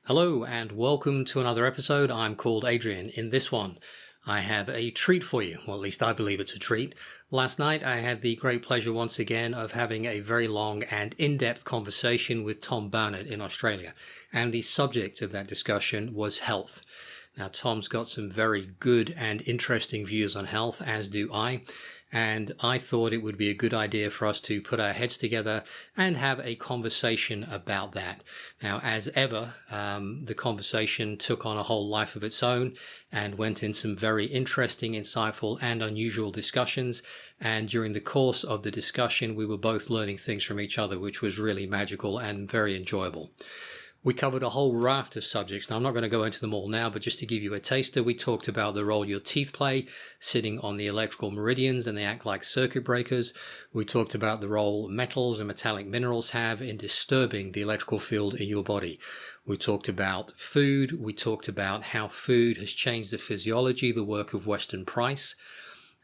Hello and welcome to another episode. I'm called Adrian. In this one, I have a treat for you. Well, at least I believe it's a treat. Last night, I had the great pleasure once again of having a very long and in-depth conversation with Tom Barnett in Australia. And the subject of that discussion was health. Now, Tom's got some very good and interesting views on health, as do I. And I thought it would be a good idea for us to put our heads together and have a conversation about that. Now, as ever, the conversation took on a whole life of its own and went in some very interesting, insightful, and unusual discussions. And during the course of the discussion, we were both learning things from each other, which was really magical and very enjoyable. We covered a whole raft of subjects. Now, I'm not going to go into them all now, but just to give you a taster, we talked about the role your teeth play sitting on the electrical meridians and they act like circuit breakers. We talked about the role metals and metallic minerals have in disturbing the electrical field in your body. We talked about food. We talked about how food has changed the physiology, the work of Weston Price.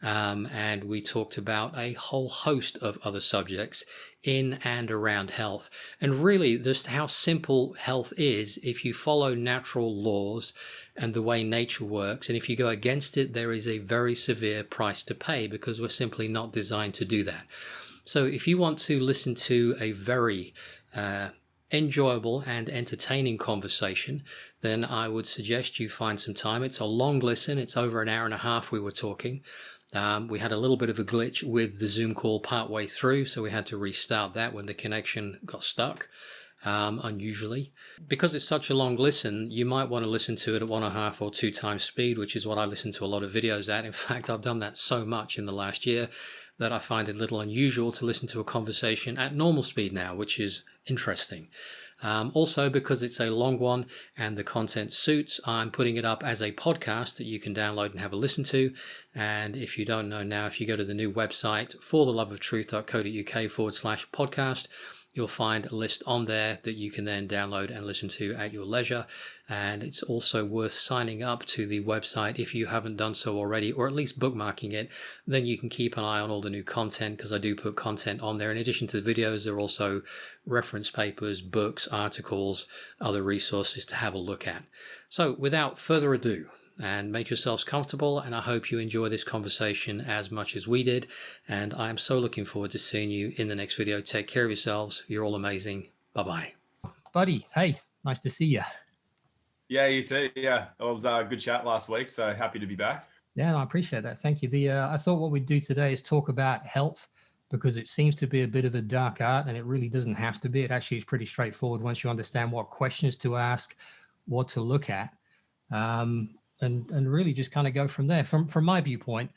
And we talked about a whole host of other subjects in and around health, and really just how simple health is if you follow natural laws and the way nature works. And if you go against it, there is a very severe price to pay because we're simply not designed to do that. So if you want to listen to a very enjoyable and entertaining conversation, then I would suggest you find some time. It's a long listen. It's over an hour and a half we were talking. We had a little bit of a glitch with the Zoom call partway through, so we had to restart that when the connection got stuck, unusually. Because it's such a long listen, you might want to listen to it at 1.5 or 2 times speed, which is what I listen to a lot of videos at. In fact, I've done that so much in the last year that I find it a little unusual to listen to a conversation at normal speed now, which is interesting. Also, because it's a long one and the content suits, I'm putting it up as a podcast that you can download and have a listen to. And if you don't know now, if you go to the new website, fortheloveoftruth.co.uk/podcast, you'll find a list on there that you can then download and listen to at your leisure. And it's also worth signing up to the website if you haven't done so already, or at least bookmarking it. Then you can keep an eye on all the new content, because I do put content on there. In addition to the videos, there are also reference papers, books, articles, other resources to have a look at. So without further ado, and make yourselves comfortable, and I hope you enjoy this conversation as much as we did, and I am so looking forward to seeing you in the next video. Take care of yourselves. You're all amazing. Bye-bye. Buddy, hey, nice to see you. Yeah, you too. Yeah, it was a good chat last week, so happy to be back. Yeah, I appreciate that. Thank you. I thought what we'd do today is talk about health, because it seems to be a bit of a dark art, and it really doesn't have to be. It actually is pretty straightforward once you understand what questions to ask, what to look at. And really just kind of go from there. From my viewpoint,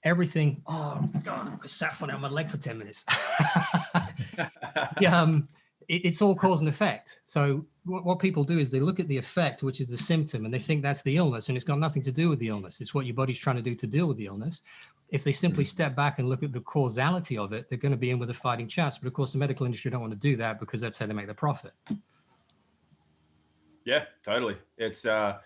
everything. Oh God, I sat on my leg for 10 minutes. Yeah, it's all cause and effect. So what people do is they look at the effect, which is the symptom, and they think that's the illness, and it's got nothing to do with the illness. It's what your body's trying to do to deal with the illness. If they simply step back and look at the causality of it, they're going to be in with a fighting chance. But of course, the medical industry don't want to do that because that's how they make the profit. Yeah, totally. It's a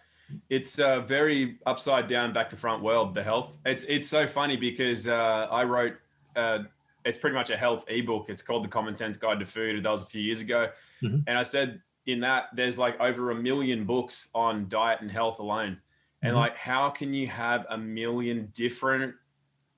very upside down, back to front world, the health. It's so funny because I wrote, it's pretty much a health ebook. It's called The Common Sense Guide to Food. That was a few years ago. And I said in that there's like over 1 million books on diet and health alone. And like, how can you have 1 million different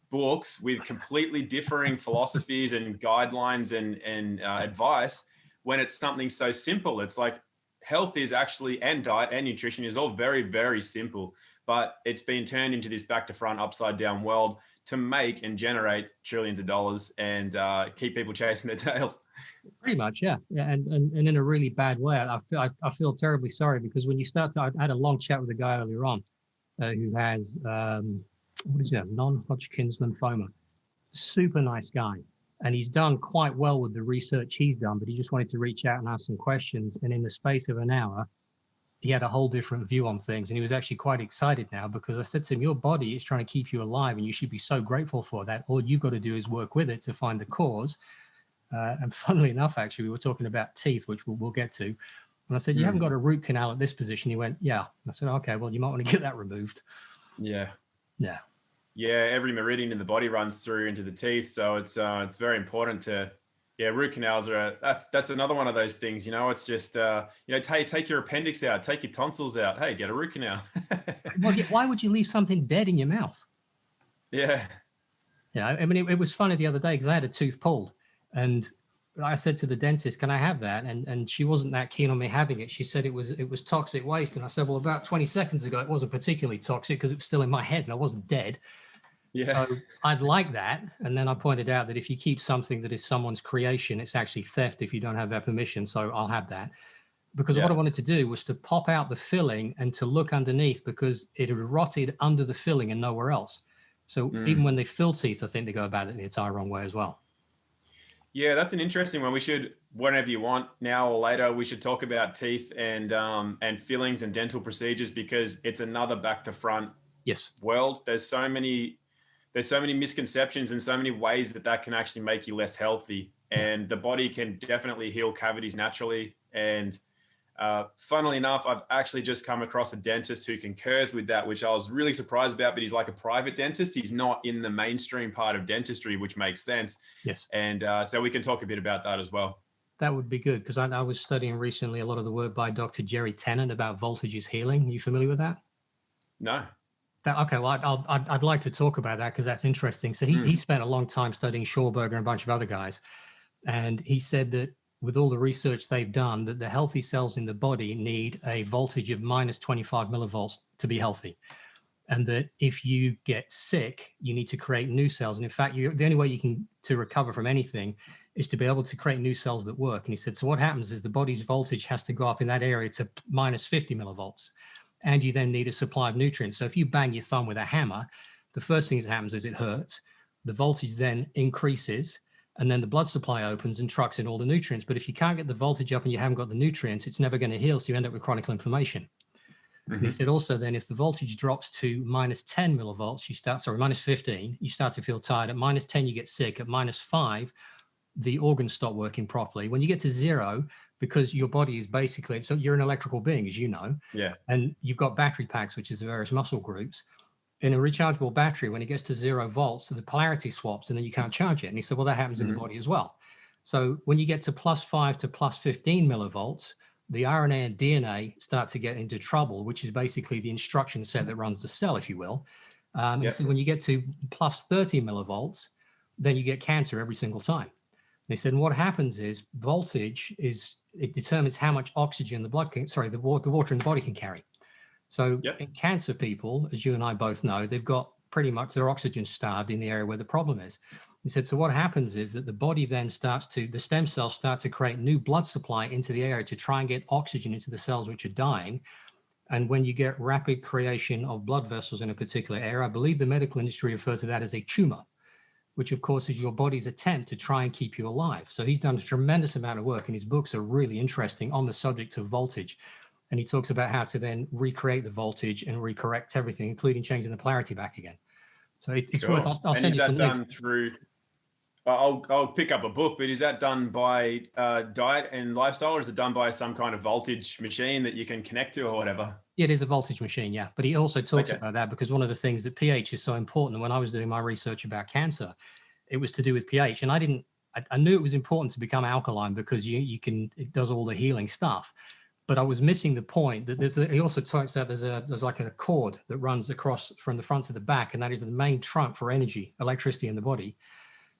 books with completely differing philosophies and guidelines and advice when it's something so simple? It's like, health is actually, and diet and nutrition is all very, very simple, but it's been turned into this back to front, upside down world to make and generate trillions of dollars and keep people chasing their tails. Pretty much, yeah. And in a really bad way. I feel terribly sorry, because when you start to, I had a long chat with a guy earlier on who has, what is it, non-Hodgkin's lymphoma. Super nice guy. And he's done quite well with the research he's done, but he just wanted to reach out and ask some questions. And in the space of an hour, he had a whole different view on things. And he was actually quite excited now, because I said to him, your body is trying to keep you alive and you should be so grateful for that. All you've got to do is work with it to find the cause. And funnily enough, actually, we were talking about teeth, which we'll get to. And I said, you haven't got a root canal at this position. He went, yeah. I said, okay, well, you might want to get that removed. Yeah. Yeah. Yeah, every meridian in the body runs through into the teeth, so it's very important to Yeah, root canals are that's another one of those things. It's just take your appendix out, take your tonsils out. Hey, get a root canal. Well, yeah, why would you leave something dead in your mouth? Yeah, I mean, it was funny the other day because I had a tooth pulled, and I said to the dentist, "Can I have that?" And she wasn't that keen on me having it. She said it was toxic waste, and I said, "Well, about 20 seconds ago, it wasn't particularly toxic because it was still in my head and I wasn't dead. yeah, So I'd like that." And then I pointed out that if you keep something that is someone's creation, it's actually theft if you don't have their permission. So I'll have that, because what I yeah. wanted to do was to pop out the filling and to look underneath because it had rotted under the filling and nowhere else. So even Mm. when they fill teeth, I think they go about it the entire wrong way as well. Yeah, that's an interesting one. We should, whenever you want, now or later, we should talk about teeth and fillings and dental procedures, because it's another back to front Yes. world. There's so many misconceptions and so many ways that can actually make you less healthy. Yeah. And the body can definitely heal cavities naturally. And funnily enough, I've actually just come across a dentist who concurs with that, which I was really surprised about. But he's like a private dentist. He's not in the mainstream part of dentistry, which makes sense. Yes. And so we can talk a bit about that as well. That would be good because I was studying recently a lot of the work by Dr. Jerry Tennant about voltages healing. Are you familiar with that? No. Okay, well, I'd like to talk about that because that's interesting. So he Mm. spent a long time studying Schauberger and a bunch of other guys, and he said that with all the research they've done, that the healthy cells in the body need a voltage of minus 25 millivolts to be healthy, and that if you get sick, you need to create new cells. And in fact, the only way you can to recover from anything is to be able to create new cells that work. And he said, so what happens is the body's voltage has to go up in that area to minus 50 millivolts, and you then need a supply of nutrients. So if you bang your thumb with a hammer, the first thing that happens is it hurts. The voltage then increases, and then the blood supply opens and trucks in all the nutrients. But if you can't get the voltage up and you haven't got the nutrients, it's never going to heal. So you end up with chronic inflammation. And he Mm-hmm. said also then if the voltage drops to minus 10 millivolts, minus 15, you start to feel tired. At minus 10, you get sick. At minus 5, the organs stop working properly. When you get to 0, because your body is basically, so you're an electrical being, as you know, Yeah. and you've got battery packs, which is the various muscle groups. In a rechargeable battery, when it gets to 0 volts, the polarity swaps and then you can't charge it. And he said, well, that happens in the Mm-hmm. body as well. So when you get to plus 5 to plus 15 millivolts, the RNA and DNA start to get into trouble, which is basically the instruction set that runs the cell, if you will. And Yeah. so when you get to plus 30 millivolts, then you get cancer every single time. They said, and what happens is voltage it determines how much oxygen the blood can, the water in the body can carry. So Yep. in cancer people, as you and I both know, they've got pretty much their oxygen starved in the area where the problem is. He said, so what happens is that the body then the stem cells start to create new blood supply into the area to try and get oxygen into the cells which are dying. And when you get rapid creation of blood vessels in a particular area, I believe the medical industry refer to that as a tumor, which of course is your body's attempt to try and keep you alive. So he's done a tremendous amount of work, and his books are really interesting on the subject of voltage. And he talks about how to then recreate the voltage and recorrect everything, including changing the polarity back again. So it's worth, Cool. I'll And send is you some that links. done through? I'll pick up a book, but is that done by diet and lifestyle, or is it done by some kind of voltage machine that you can connect to or whatever? It is a voltage machine, yeah. But he also talks Okay. about that because one of the things that pH is so important. And when I was doing my research about cancer, it was to do with pH. And I knew it was important to become alkaline because it does all the healing stuff. But I was missing the point that he also talks about there's like a cord that runs across from the front to the back, and that is the main trunk for energy, electricity in the body.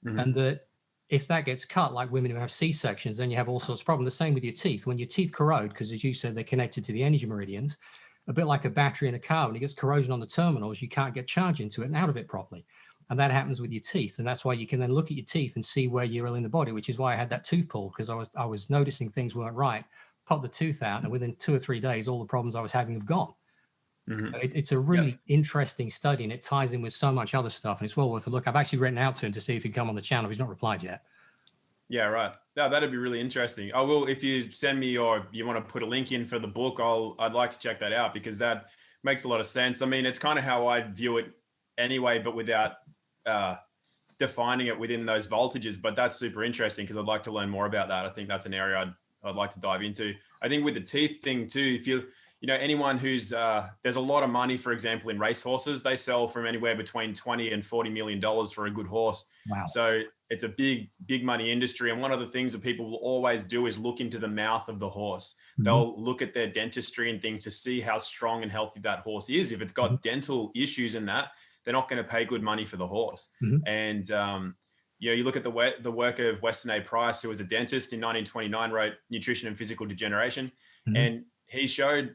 Mm-hmm. And that if that gets cut, like women who have C-sections, then you have all sorts of problems. The same with your teeth. When your teeth corrode, because as you said, they're connected to the energy meridians, a bit like a battery in a car, when it gets corrosion on the terminals, you can't get charge into it and out of it properly. And that happens with your teeth. And that's why you can then look at your teeth and see where you're ill in the body, which is why I had that tooth pulled, because I was noticing things weren't right, popped the tooth out, and within 2 or 3 days, all the problems I was having have gone. Mm-hmm. It's a really interesting study, and it ties in with so much other stuff, and it's well worth a look. I've actually written out to him to see if he'd come on the channel. He's not replied yet. Yeah, right. No, that'd be really interesting. I will, if you send me or you want to put a link in for the book, I'd like to check that out, because that makes a lot of sense. I mean, it's kind of how I view it anyway, but without defining it within those voltages. But that's super interesting because I'd like to learn more about that. I think that's an area I'd like to dive into. I think with the teeth thing too, if anyone who's there's a lot of money, for example, in racehorses. They sell from anywhere between 20 and $40 million for a good horse. Wow. So it's a big money industry. And one of the things that people will always do is look into the mouth of the horse. Mm-hmm. They'll look at their dentistry and things to see how strong and healthy that horse is. If it's got dental issues in that, they're not going to pay good money for the horse. And you look at the work of Weston A. Price, who was a dentist in 1929, wrote Nutrition and Physical Degeneration. And he showed,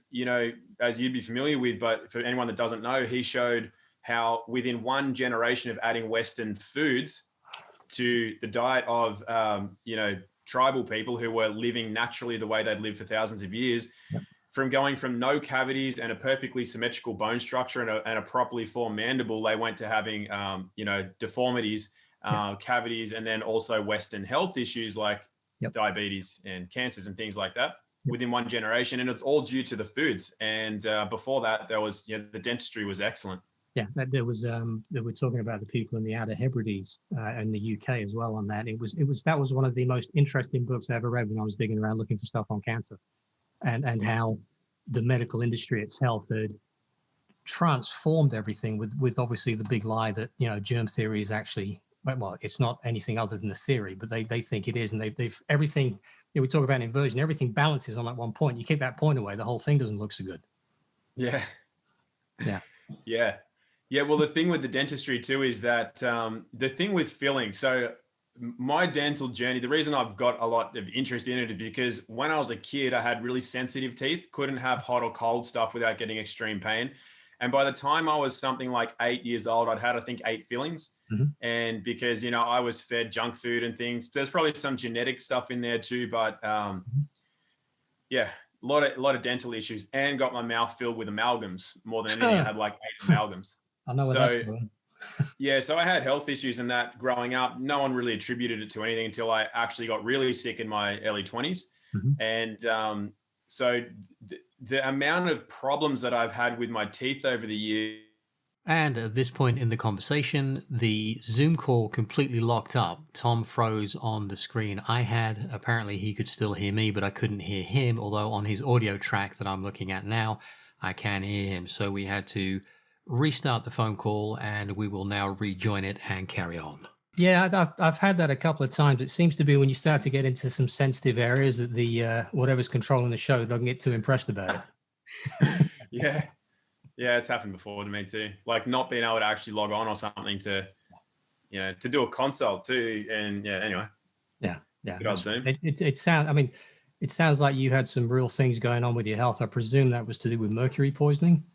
as you'd be familiar with, but for anyone that doesn't know, he showed how within one generation of adding Western foods to the diet of, tribal people who were living naturally the way they'd lived for thousands of years, from going from no cavities and a perfectly symmetrical bone structure and a properly formed mandible, they went to having, deformities, cavities, and then also Western health issues like diabetes and cancers and things like that within one generation. And it's all due to the foods. And before that, there was, the dentistry was excellent. Yeah, there was they were talking about the people in the Outer Hebrides in the UK as well on that. That was one of the most interesting books I ever read when I was digging around looking for stuff on cancer, and how the medical industry itself had transformed everything with obviously the big lie that germ theory is actually, well, it's not anything other than a theory, but they think it is, and they've everything. We talk about inversion, everything balances on that one point. You keep that point away, the whole thing doesn't look so good. Yeah. Well, the thing with the dentistry too is that the thing with filling. So my dental journey, the reason I've got a lot of interest in it is because when I was a kid, I had really sensitive teeth, couldn't have hot or cold stuff without getting extreme pain. And by the time I was something like 8 years old, I'd had, I think, 8 fillings. And because, I was fed junk food and things, there's probably some genetic stuff in there too. But a lot of dental issues, and got my mouth filled with amalgams more than anything. I had like 8 amalgams. I know what that's doing. So I had health issues in that growing up. No one really attributed it to anything until I actually got really sick in my early 20s. And so the amount of problems that I've had with my teeth over the years. And at this point in the conversation, the Zoom call completely locked up. Tom froze on the screen. Apparently he could still hear me, but I couldn't hear him, although on his audio track that I'm looking at now, I can hear him. So we had to restart the phone call, and we will now rejoin it and carry on. Yeah, I've had that a couple of times. It seems to be when you start to get into some sensitive areas that the whatever's controlling the show doesn't get too impressed about it. Yeah, it's happened before to me too. Like not being able to actually log on or something to do a consult too. And anyway. Yeah. Good old Zoom. It sounds like you had some real things going on with your health. I presume that was to do with mercury poisoning.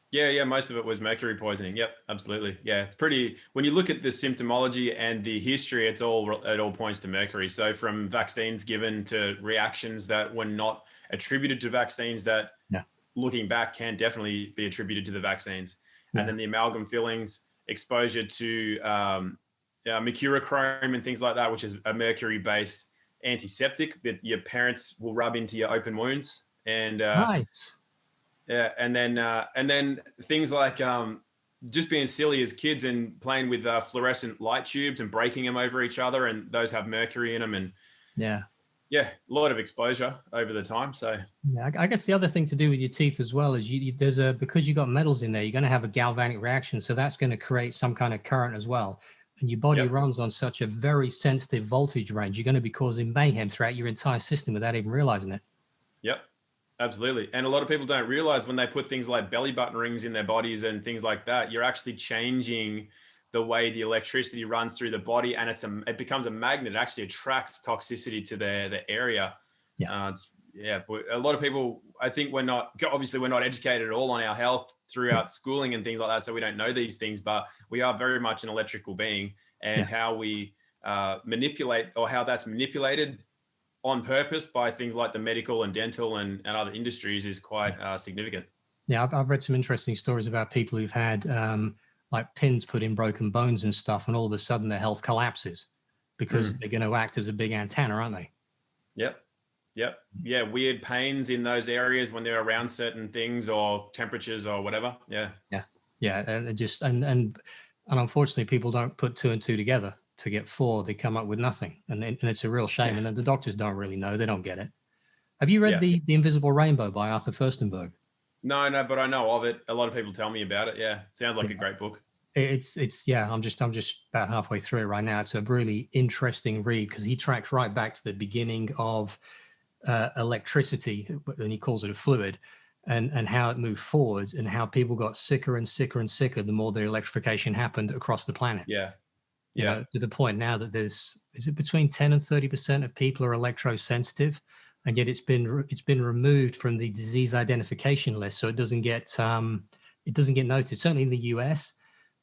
Yeah, most of it was mercury poisoning. Yep, absolutely. Yeah, it's pretty. When you look at the symptomology and the history, it all points to mercury. So from vaccines given to reactions that were not attributed to vaccines that, looking back, can definitely be attributed to the vaccines. And then the amalgam fillings, exposure to mercurochrome and things like that, which is a mercury-based antiseptic that your parents will rub into your open wounds. And nice. Yeah, and then things like just being silly as kids and playing with fluorescent light tubes and breaking them over each other, and those have mercury in them, and a lot of exposure over the time. So I guess the other thing to do with your teeth as well is because you got metals in there, you're going to have a galvanic reaction, so that's going to create some kind of current as well. And your body runs on such a very sensitive voltage range, you're going to be causing mayhem throughout your entire system without even realizing it. Yep. Absolutely. And a lot of people don't realize when they put things like belly button rings in their bodies and things like that, you're actually changing the way the electricity runs through the body, and it becomes a magnet. It actually attracts toxicity to the area. But a lot of people, I think we're not educated at all on our health throughout schooling and things like that. So we don't know these things, but we are very much an electrical being, and how we manipulate, or how that's manipulated on purpose by things like the medical and dental and other industries is quite significant. Yeah, I've read some interesting stories about people who've had like pins put in broken bones and stuff, and all of a sudden their health collapses because they're going to act as a big antenna, aren't they? Yep. Yeah, weird pains in those areas when they're around certain things or temperatures or whatever. Yeah, and unfortunately, people don't put 2 and 2 together to get 4. They come up with nothing, and it's a real shame. And then the doctors don't really know; they don't get it. Have you read Yeah. the Invisible Rainbow by Arthur Furstenberg? No, but I know of it. A lot of people tell me about it. Yeah. Sounds like a great book. It's yeah. I'm just about halfway through it right now. It's a really interesting read because he tracks right back to the beginning of electricity, and he calls it a fluid, and how it moved forwards, and how people got sicker and sicker and sicker the more the electrification happened across the planet. Yeah. You Yeah. know, to the point now that is it between 10 and 30% of people are electrosensitive, and yet it's been removed from the disease identification list, so it doesn't get noticed. Certainly in the US,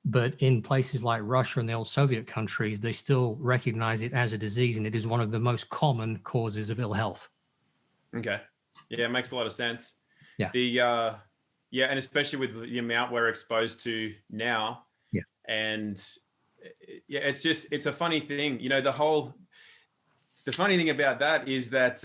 but in places like Russia and the old Soviet countries, they still recognize it as a disease, and it is one of the most common causes of ill health. Okay. Yeah, it makes a lot of sense. Yeah. Yeah, and especially with the amount we're exposed to now. Yeah. And yeah, it's a funny thing. You know, the funny thing about that is that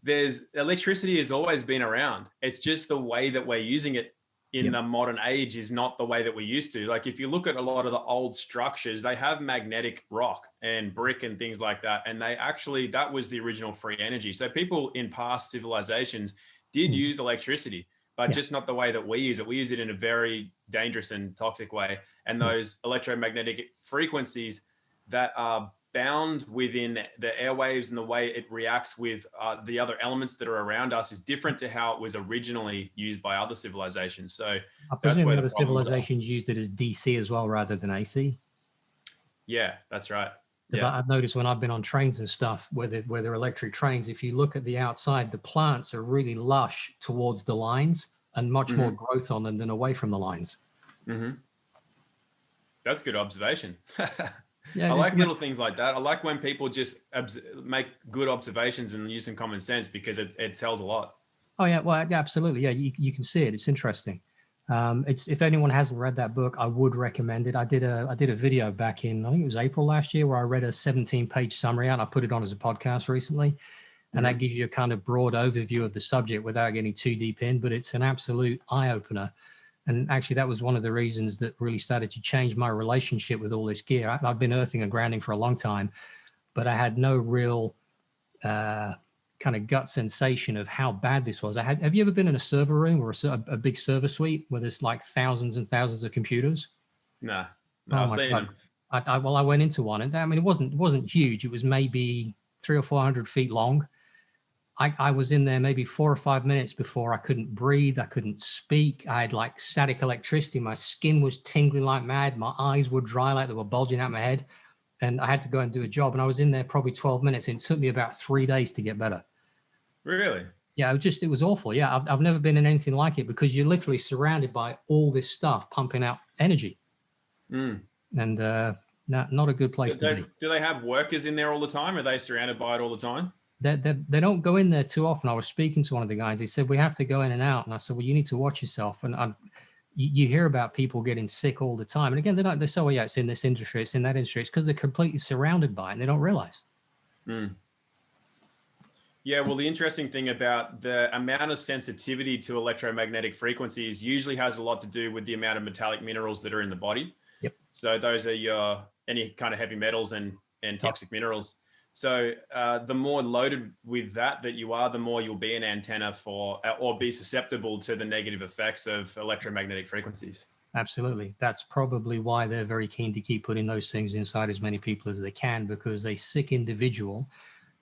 there's electricity has always been around. It's just the way that we're using it in the modern age is not the way that we used to. Like if you look at a lot of the old structures, they have magnetic rock and brick and things like that. And that was the original free energy. So people in past civilizations did use electricity, but just not the way that we use it. We use it in a very dangerous and toxic way. And those electromagnetic frequencies that are bound within the airwaves and the way it reacts with the other elements that are around us is different to how it was originally used by other civilizations. So I presume other civilizations used it as DC as well rather than AC. Yeah, that's right. Because I've noticed when I've been on trains and stuff, where they're electric trains, if you look at the outside, the plants are really lush towards the lines and much more growth on them than away from the lines. That's good observation. Yeah, I like little things like that. I like when people just make good observations and use some common sense because it tells a lot. Oh yeah, well, yeah, absolutely. Yeah, you can see it. It's interesting. If anyone hasn't read that book, I would recommend it. I did a video back in, I think it was April last year, where I read a 17-page summary out. I put it on as a podcast recently, and that gives you a kind of broad overview of the subject without getting too deep in. But it's an absolute eye opener. And actually, that was one of the reasons that really started to change my relationship with all this gear. I've been earthing and grounding for a long time, but I had no real kind of gut sensation of how bad this was. Have you ever been in a server room or a big server suite where there's like thousands and thousands of computers? No, I've seen them. I went into one, and I mean, it wasn't huge. It was maybe 300 or 400 feet long. I was in there maybe 4 or 5 minutes before I couldn't breathe. I couldn't speak. I had like static electricity. My skin was tingling like mad. My eyes were dry, like they were bulging out my head. And I had to go and do a job. And I was in there probably 12 minutes. And it took me about 3 days to get better. Really? Yeah, it was awful. Yeah, I've never been in anything like it because you're literally surrounded by all this stuff pumping out energy. And not a good place to be. Do they have workers in there all the time? Are they surrounded by it all the time? They don't go in there too often. I was speaking to one of the guys. He said, we have to go in and out. And I said, well, you need to watch yourself. And you hear about people getting sick all the time. And again, they say, well, yeah, it's in this industry, it's in that industry. It's because they're completely surrounded by it and they don't realize. Yeah, well, the interesting thing about the amount of sensitivity to electromagnetic frequencies usually has a lot to do with the amount of metallic minerals that are in the body. Yep. So those are any kind of heavy metals and toxic minerals. So the more loaded with that you are, the more you'll be an antenna for or be susceptible to the negative effects of electromagnetic frequencies. Absolutely. That's probably why they're very keen to keep putting those things inside as many people as they can, because a sick individual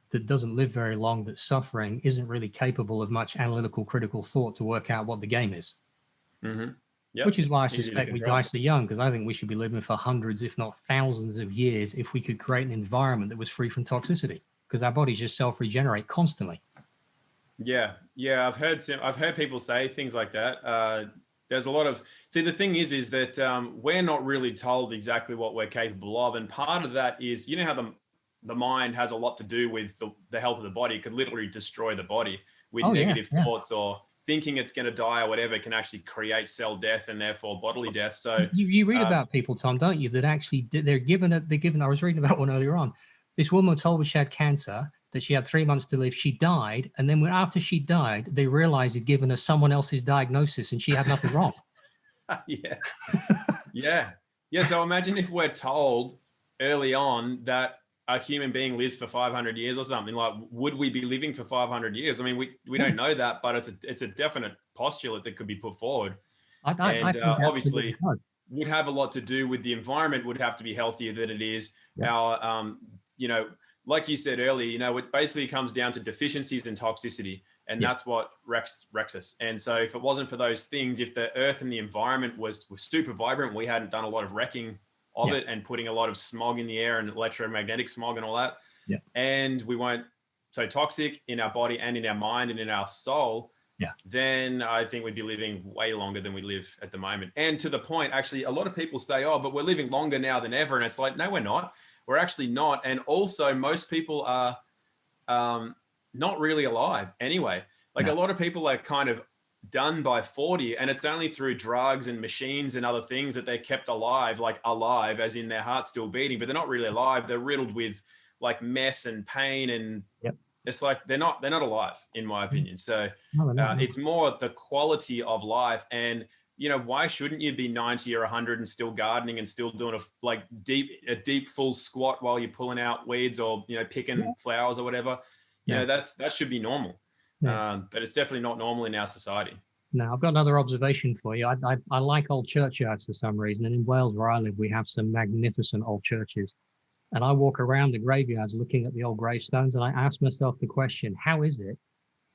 that doesn't live very long, that's suffering, isn't really capable of much analytical, critical thought to work out what the game is. Yep. Which is why I suspect we die so young, because I think we should be living for hundreds, if not thousands of years, if we could create an environment that was free from toxicity, because our bodies just self-regenerate constantly. Yeah. I've heard people say things like that. There's a lot of, the thing is that we're not really told exactly what we're capable of. And part of that is, you know how the mind has a lot to do with the health of the body. It could literally destroy the body with negative thoughts or thinking it's going to die or whatever can actually create cell death and therefore bodily death. So you read about people, Tom, don't you, that actually they're given, I was reading about one earlier on. This woman was told she had cancer, that she had 3 months to live. She died. And then after she died, they realized they'd given her someone else's diagnosis and she had nothing wrong. Yeah. So imagine if we're told early on that, a human being lives for 500 years or something, like, would we be living for 500 years? I mean, we don't know that, but it's a definite postulate that could be put forward. I And think that's obviously would have a lot to do with the environment would have to be healthier than it is. Yeah. Our, like you said earlier, it basically comes down to deficiencies and toxicity. And that's what wrecks us. And so if it wasn't for those things, if the earth and the environment was super vibrant, we hadn't done a lot of wrecking of it and putting a lot of smog in the air and electromagnetic smog and all that. Yeah. And we weren't so toxic in our body and in our mind and in our soul, then I think we'd be living way longer than we live at the moment. And to the point, actually, a lot of people say, oh, but we're living longer now than ever. And it's like, no, we're not. We're actually not. And also most people are not really alive anyway. Like a lot of people are kind of done by 40, and it's only through drugs and machines and other things that they're kept alive, like alive as in their heart's still beating, but they're not really alive. They're riddled with like mess and pain, and it's like they're not alive, in my opinion. So it's more the quality of life. And why shouldn't you be 90 or 100 and still gardening and still doing a deep full squat while you're pulling out weeds or picking flowers or whatever? That should be normal. But it's definitely not normal in our society. Now, I've got another observation for you. I like old churchyards for some reason. And in Wales, where I live, we have some magnificent old churches. And I walk around the graveyards looking at the old gravestones, and I ask myself the question, how is it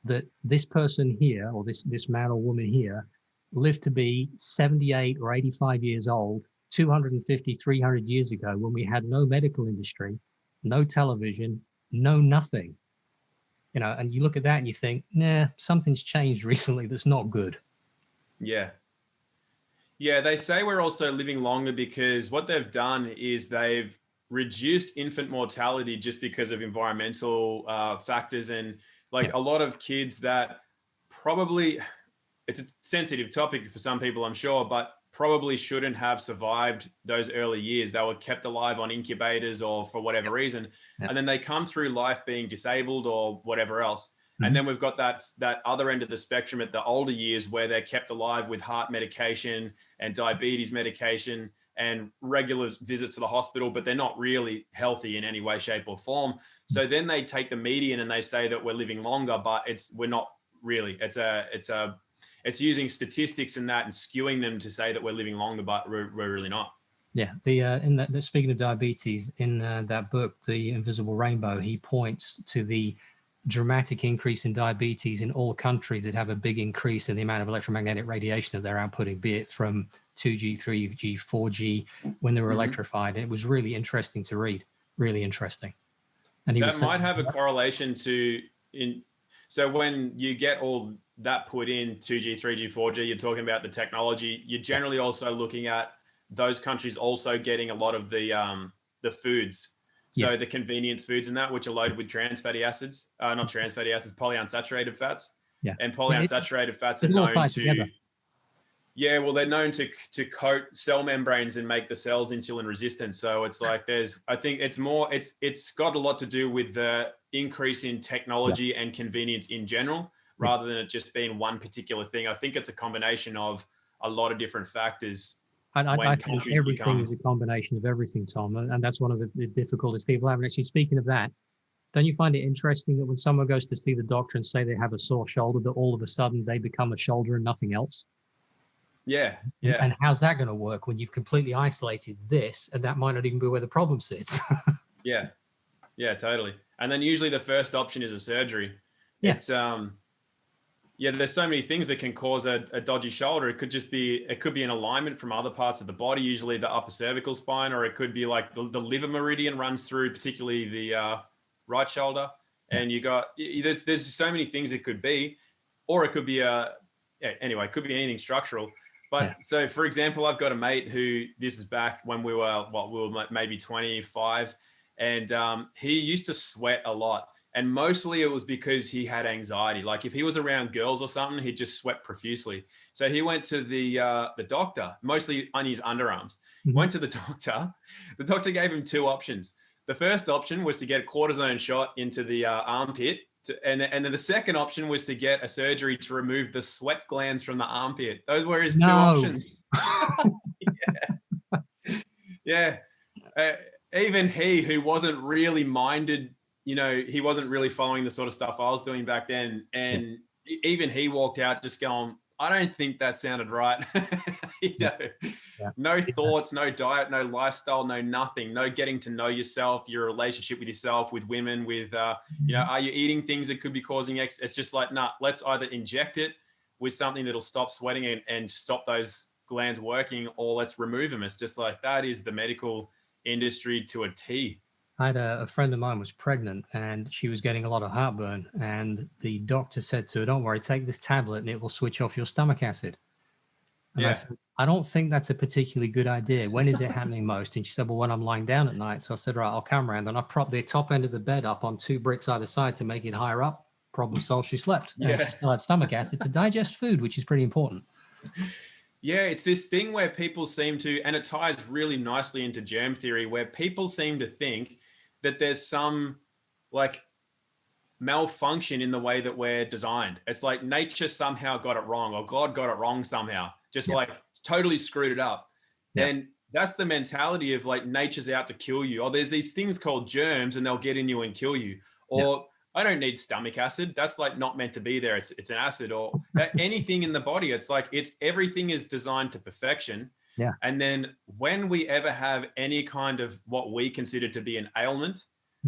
that this person here, or this man or woman here, lived to be 78 or 85 years old 250, 300 years ago, when we had no medical industry, no television, no nothing? And you look at that and you think, nah, something's changed recently that's not good. Yeah. Yeah, they say we're also living longer because what they've done is they've reduced infant mortality just because of environmental factors. And like a lot of kids that probably, it's a sensitive topic for some people, I'm sure, but probably shouldn't have survived those early years. They were kept alive on incubators or for whatever reason. And then they come through life being disabled or whatever else. And then we've got that other end of the spectrum at the older years where they're kept alive with heart medication and diabetes medication and regular visits to the hospital, but they're not really healthy in any way, shape or form. So then they take the median and they say that we're living longer, but we're not really. It's using statistics and that and skewing them to say that we're living longer, but we're really not. Yeah. Speaking of diabetes, in that book, The Invisible Rainbow, he points to the dramatic increase in diabetes in all countries that have a big increase in the amount of electromagnetic radiation that they're outputting, be it from 2G, 3G, 4G, when they were electrified. And it was really interesting to read, really interesting. And that might have a correlation so when you get all that put in 2G, 3G, 4G, you're talking about the technology, you're generally also looking at those countries also getting a lot of the foods. So the convenience foods and that, which are loaded with trans fatty acids, not trans fatty acids, polyunsaturated fats. And polyunsaturated fats are known to, they're known to coat cell membranes and make the cells insulin resistant. So it's like I think it's got a lot to do with the increase in technology and convenience in general, rather than it just being one particular thing. I think it's a combination of a lot of different factors. I think everything is a combination of everything, Tom, and that's one of the difficulties people have. And actually, speaking of that, don't you find it interesting that when someone goes to see the doctor and say they have a sore shoulder, that all of a sudden they become a shoulder and nothing else? Yeah. And how's that going to work when you've completely isolated this, and that might not even be where the problem sits? Yeah, totally. And then usually the first option is a surgery. It's there's so many things that can cause a dodgy shoulder. It could be an alignment from other parts of the body, usually the upper cervical spine, or it could be like the liver meridian runs through particularly the right shoulder. And there's so many things it could be, or it could be it could be anything structural. But so for example, I've got a mate who, this is back when we were maybe 25, and he used to sweat a lot. And mostly it was because he had anxiety. Like if he was around girls or something, he'd just sweat profusely. So he went to the doctor, mostly on his underarms. Went to the doctor. The doctor gave him two options. The first option was to get a cortisone shot into the armpit. And then the second option was to get a surgery to remove the sweat glands from the armpit. Those were his two options. even he who wasn't really minded, he wasn't really following the sort of stuff I was doing back then. And even he walked out just going, I don't think that sounded right. No thoughts, no diet, no lifestyle, no nothing, no getting to know yourself, your relationship with yourself, with women, with, are you eating things that could be causing X? It's just like, nah, let's either inject it with something that'll stop sweating and stop those glands working, or let's remove them. It's just like, that is the medical industry to a T. I had a friend of mine was pregnant and she was getting a lot of heartburn, and the doctor said to her, don't worry, take this tablet and it will switch off your stomach acid. And I said, I don't think that's a particularly good idea. When is it happening most? And she said, well, when I'm lying down at night. So I said, right, I'll come around. And I propped the top end of the bed up on 2 bricks either side to make it higher up. Problem solved, she slept. And she still had stomach acid to digest food, which is pretty important. Yeah, it's this thing where people seem to, and it ties really nicely into germ theory, where people seem to think that there's some like malfunction in the way that we're designed. It's like nature somehow got it wrong, or God got it wrong somehow, just like totally screwed it up. And that's the mentality of like nature's out to kill you. Or there's these things called germs and they'll get in you and kill you. Or I don't need stomach acid. That's like not meant to be there. It's an acid. Or anything in the body. It's like everything is designed to perfection. Yeah. And then when we ever have any kind of what we consider to be an ailment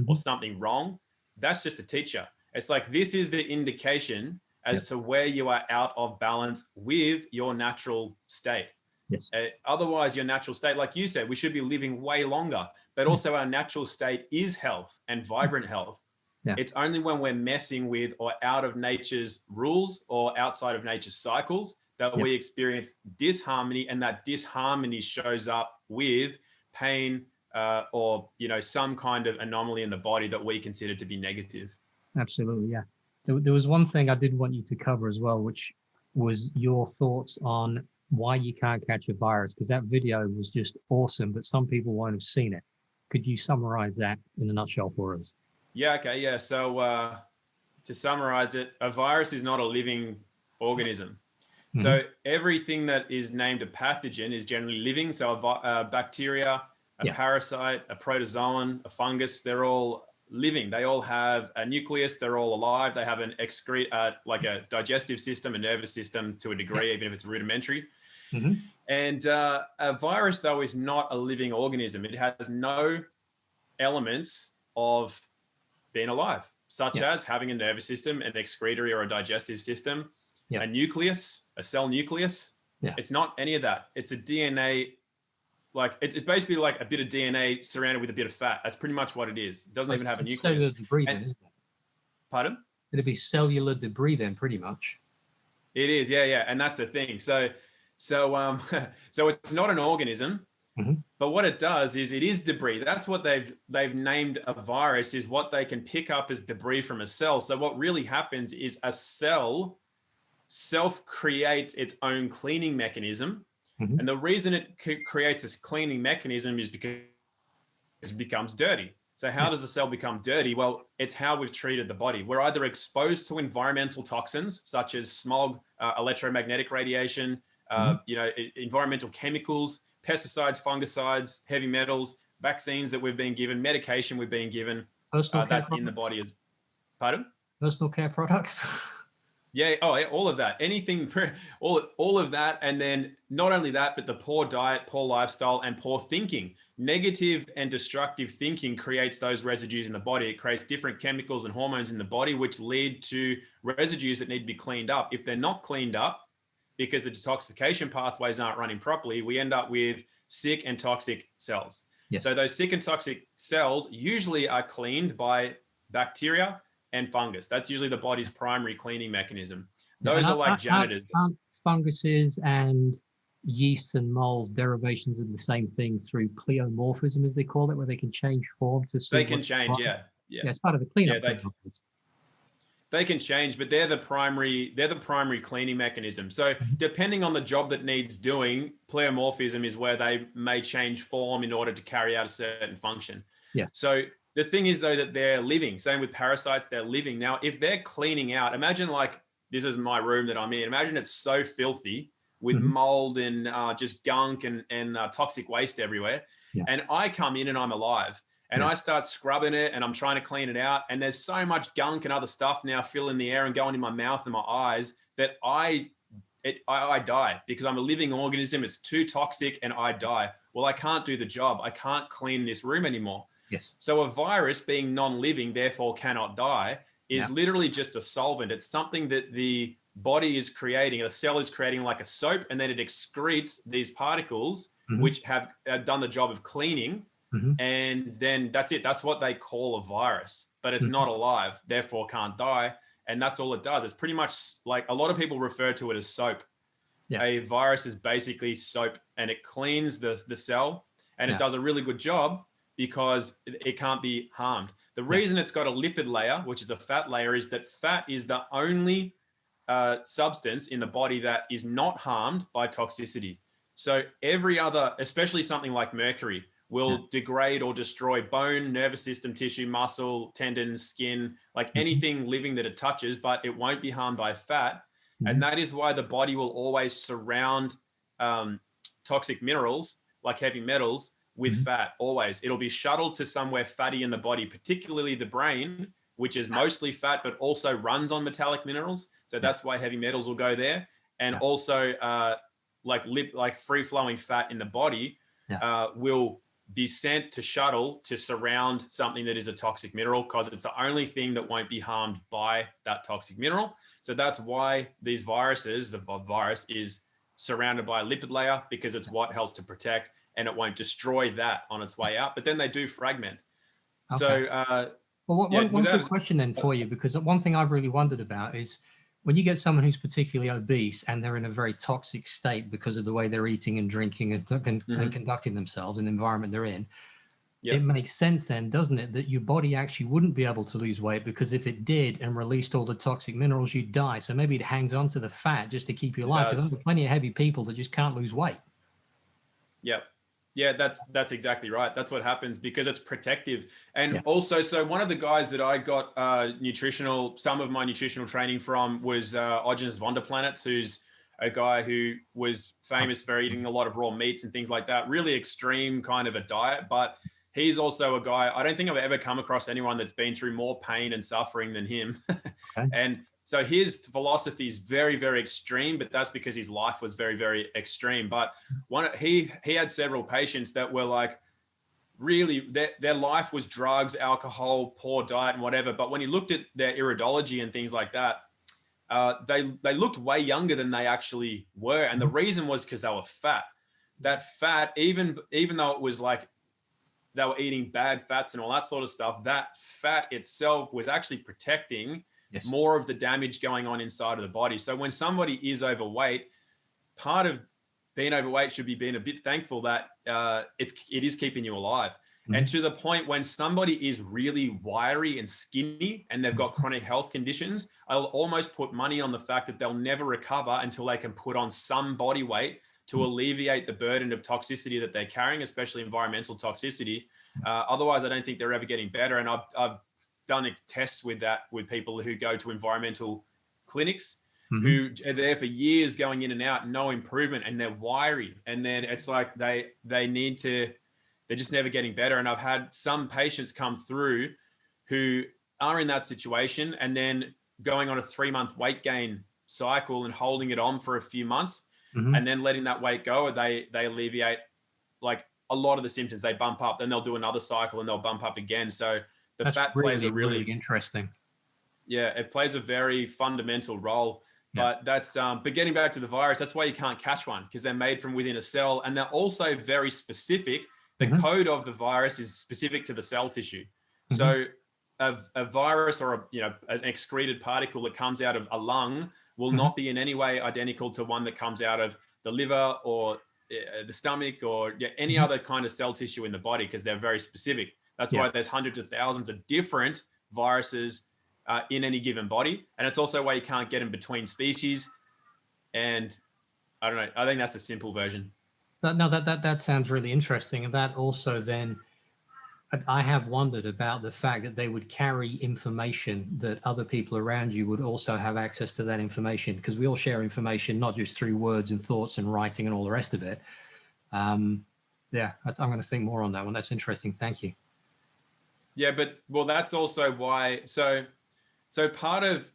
or something wrong, that's just a teacher. It's like, this is the indication as to where you are out of balance with your natural state. Yes. Otherwise, your natural state, like you said, we should be living way longer, but also our natural state is health and vibrant health. Yeah. It's only when we're messing with or out of nature's rules or outside of nature's cycles that we experience disharmony, and that disharmony shows up with pain or, some kind of anomaly in the body that we consider to be negative. Absolutely, yeah. There was one thing I did want you to cover as well, which was your thoughts on why you can't catch a virus, because that video was just awesome, but some people won't have seen it. Could you summarize that in a nutshell for us? Yeah, okay, yeah. So to summarize it, a virus is not a living organism. So everything that is named a pathogen is generally living. So a bacteria, a parasite, a protozoan, a fungus, they're all living. They all have a nucleus. They're all alive. They have an like a digestive system, a nervous system to a degree, even if it's rudimentary. And a virus, though, is not a living organism. It has no elements of being alive, such as having a nervous system, an excretory or a digestive system, a nucleus, a cell nucleus. It's not any of that. It's a DNA. Like it's basically like a bit of DNA surrounded with a bit of fat. That's pretty much what it is. It doesn't even have a nucleus. Cellular debris, then, isn't it? Pardon? It'd be cellular debris then, pretty much. It is, yeah, and that's the thing. So it's not an organism, but what it does is it is debris. That's what they've named a virus, is what they can pick up as debris from a cell. So what really happens is a cell self-creates its own cleaning mechanism. And the reason it creates this cleaning mechanism is because it becomes dirty. So how does the cell become dirty? Well, it's how we've treated the body. We're either exposed to environmental toxins, such as smog, electromagnetic radiation, environmental chemicals, pesticides, fungicides, heavy metals, vaccines that we've been given, medication we've been given, that's in the body. Pardon? Personal care products. Yeah. Oh, yeah, all of that. Anything, all of that. And then not only that, but the poor diet, poor lifestyle, and poor thinking. Negative and destructive thinking creates those residues in the body. It creates different chemicals and hormones in the body, which lead to residues that need to be cleaned up. If they're not cleaned up, because the detoxification pathways aren't running properly, we end up with sick and toxic cells. Yes. So those sick and toxic cells usually are cleaned by bacteria and fungus. That's usually the body's primary cleaning mechanism. Those are like janitors. Aren't funguses and yeasts and molds derivations of the same thing through pleomorphism, as they call it, where they can change form to suit? They can change, yeah. It's part of the cleanup. They can change, but they're the primary cleaning mechanism. So depending on the job that needs doing, pleomorphism is where they may change form in order to carry out a certain function. Yeah. So the thing is, though, that they're living. Same with parasites, they're living. Now, if they're cleaning out, imagine like, this is my room that I'm in. Imagine it's so filthy with mold and just gunk and toxic waste everywhere. Yeah. And I come in and I'm alive. And I start scrubbing it and I'm trying to clean it out. And there's so much gunk and other stuff now filling the air and going in my mouth and my eyes that I die because I'm a living organism. It's too toxic and I die. Well, I can't do the job. I can't clean this room anymore. Yes. So a virus, being non-living, therefore cannot die, is literally just a solvent. It's something that the body is creating. The cell is creating like a soap, and then it excretes these particles, which have done the job of cleaning. And then that's it. That's what they call a virus, but it's not alive, therefore can't die. And that's all it does. It's pretty much like a lot of people refer to it as soap. Yeah. A virus is basically soap, and it cleans the cell, and it does a really good job because it can't be harmed. The reason it's got a lipid layer, which is a fat layer, is that fat is the only substance in the body that is not harmed by toxicity. So every other, especially something like mercury, will degrade or destroy bone, nervous system, tissue, muscle, tendons, skin, like anything living that it touches, but it won't be harmed by fat. And that is why the body will always surround toxic minerals like heavy metals with fat, always. It'll be shuttled to somewhere fatty in the body, particularly the brain, which is mostly fat, but also runs on metallic minerals. So that's why heavy metals will go there. And also like free-flowing fat in the body will be sent to shuttle to surround something that is a toxic mineral, because it's the only thing that won't be harmed by that toxic mineral. So that's why these viruses, the virus is surrounded by a lipid layer, because it's what helps to protect, and it won't destroy that on its way out. But then they do fragment. Okay. So, well, one good question then for you, because one thing I've really wondered about is when you get someone who's particularly obese and they're in a very toxic state because of the way they're eating and drinking and conducting themselves in the environment they're in, it makes sense then, doesn't it, that your body actually wouldn't be able to lose weight, because if it did and released all the toxic minerals, you'd die. So maybe it hangs on to the fat just to keep you alive, because there's plenty of heavy people that just can't lose weight. Yep. Yeah, that's exactly right. That's what happens, because it's protective. And also, so one of the guys that I got some of my nutritional training from was Adrian von der Planets, who's a guy who was famous for eating a lot of raw meats and things like that, really extreme kind of a diet. But he's also a guy, I don't think I've ever come across anyone that's been through more pain and suffering than him. And so his philosophy is very, very extreme, but that's because his life was very, very extreme. But he had several patients that were like, really, their life was drugs, alcohol, poor diet, and whatever. But when he looked at their iridology and things like that, they looked way younger than they actually were. And the reason was because they were fat. That fat, even though it was like they were eating bad fats and all that sort of stuff, that fat itself was actually protecting more of the damage going on inside of the body. So when somebody is overweight, part of being overweight should be being a bit thankful that it is keeping you alive. And to the point when somebody is really wiry and skinny and they've got chronic health conditions, I'll almost put money on the fact that they'll never recover until they can put on some body weight to alleviate the burden of toxicity that they're carrying, especially environmental toxicity. Otherwise, I don't think they're ever getting better. And I've done tests with that with people who go to environmental clinics who are there for years going in and out, no improvement, and they're wiry. And then it's like they're just never getting better. And I've had some patients come through who are in that situation and then going on a 3-month weight gain cycle and holding it on for a few months and then letting that weight go. They alleviate like a lot of the symptoms. They bump up, then they'll do another cycle and they'll bump up again. So that's fat plays a really interesting. Yeah, it plays a very fundamental role. But but getting back to the virus, that's why you can't catch one, because they're made from within a cell, and they're also very specific. The code of the virus is specific to the cell tissue. So a virus or an excreted particle that comes out of a lung will not be in any way identical to one that comes out of the liver or the stomach or any other kind of cell tissue in the body, because they're very specific. That's why there's hundreds of thousands of different viruses in any given body. And it's also why you can't get them between species. And I don't know, I think that's the simple version. That sounds really interesting. And that also then I have wondered about the fact that they would carry information that other people around you would also have access to that information, because we all share information, not just through words and thoughts and writing and all the rest of it. Yeah, I'm going to think more on that one. That's interesting. Thank you. Yeah, but well, that's also why. So part of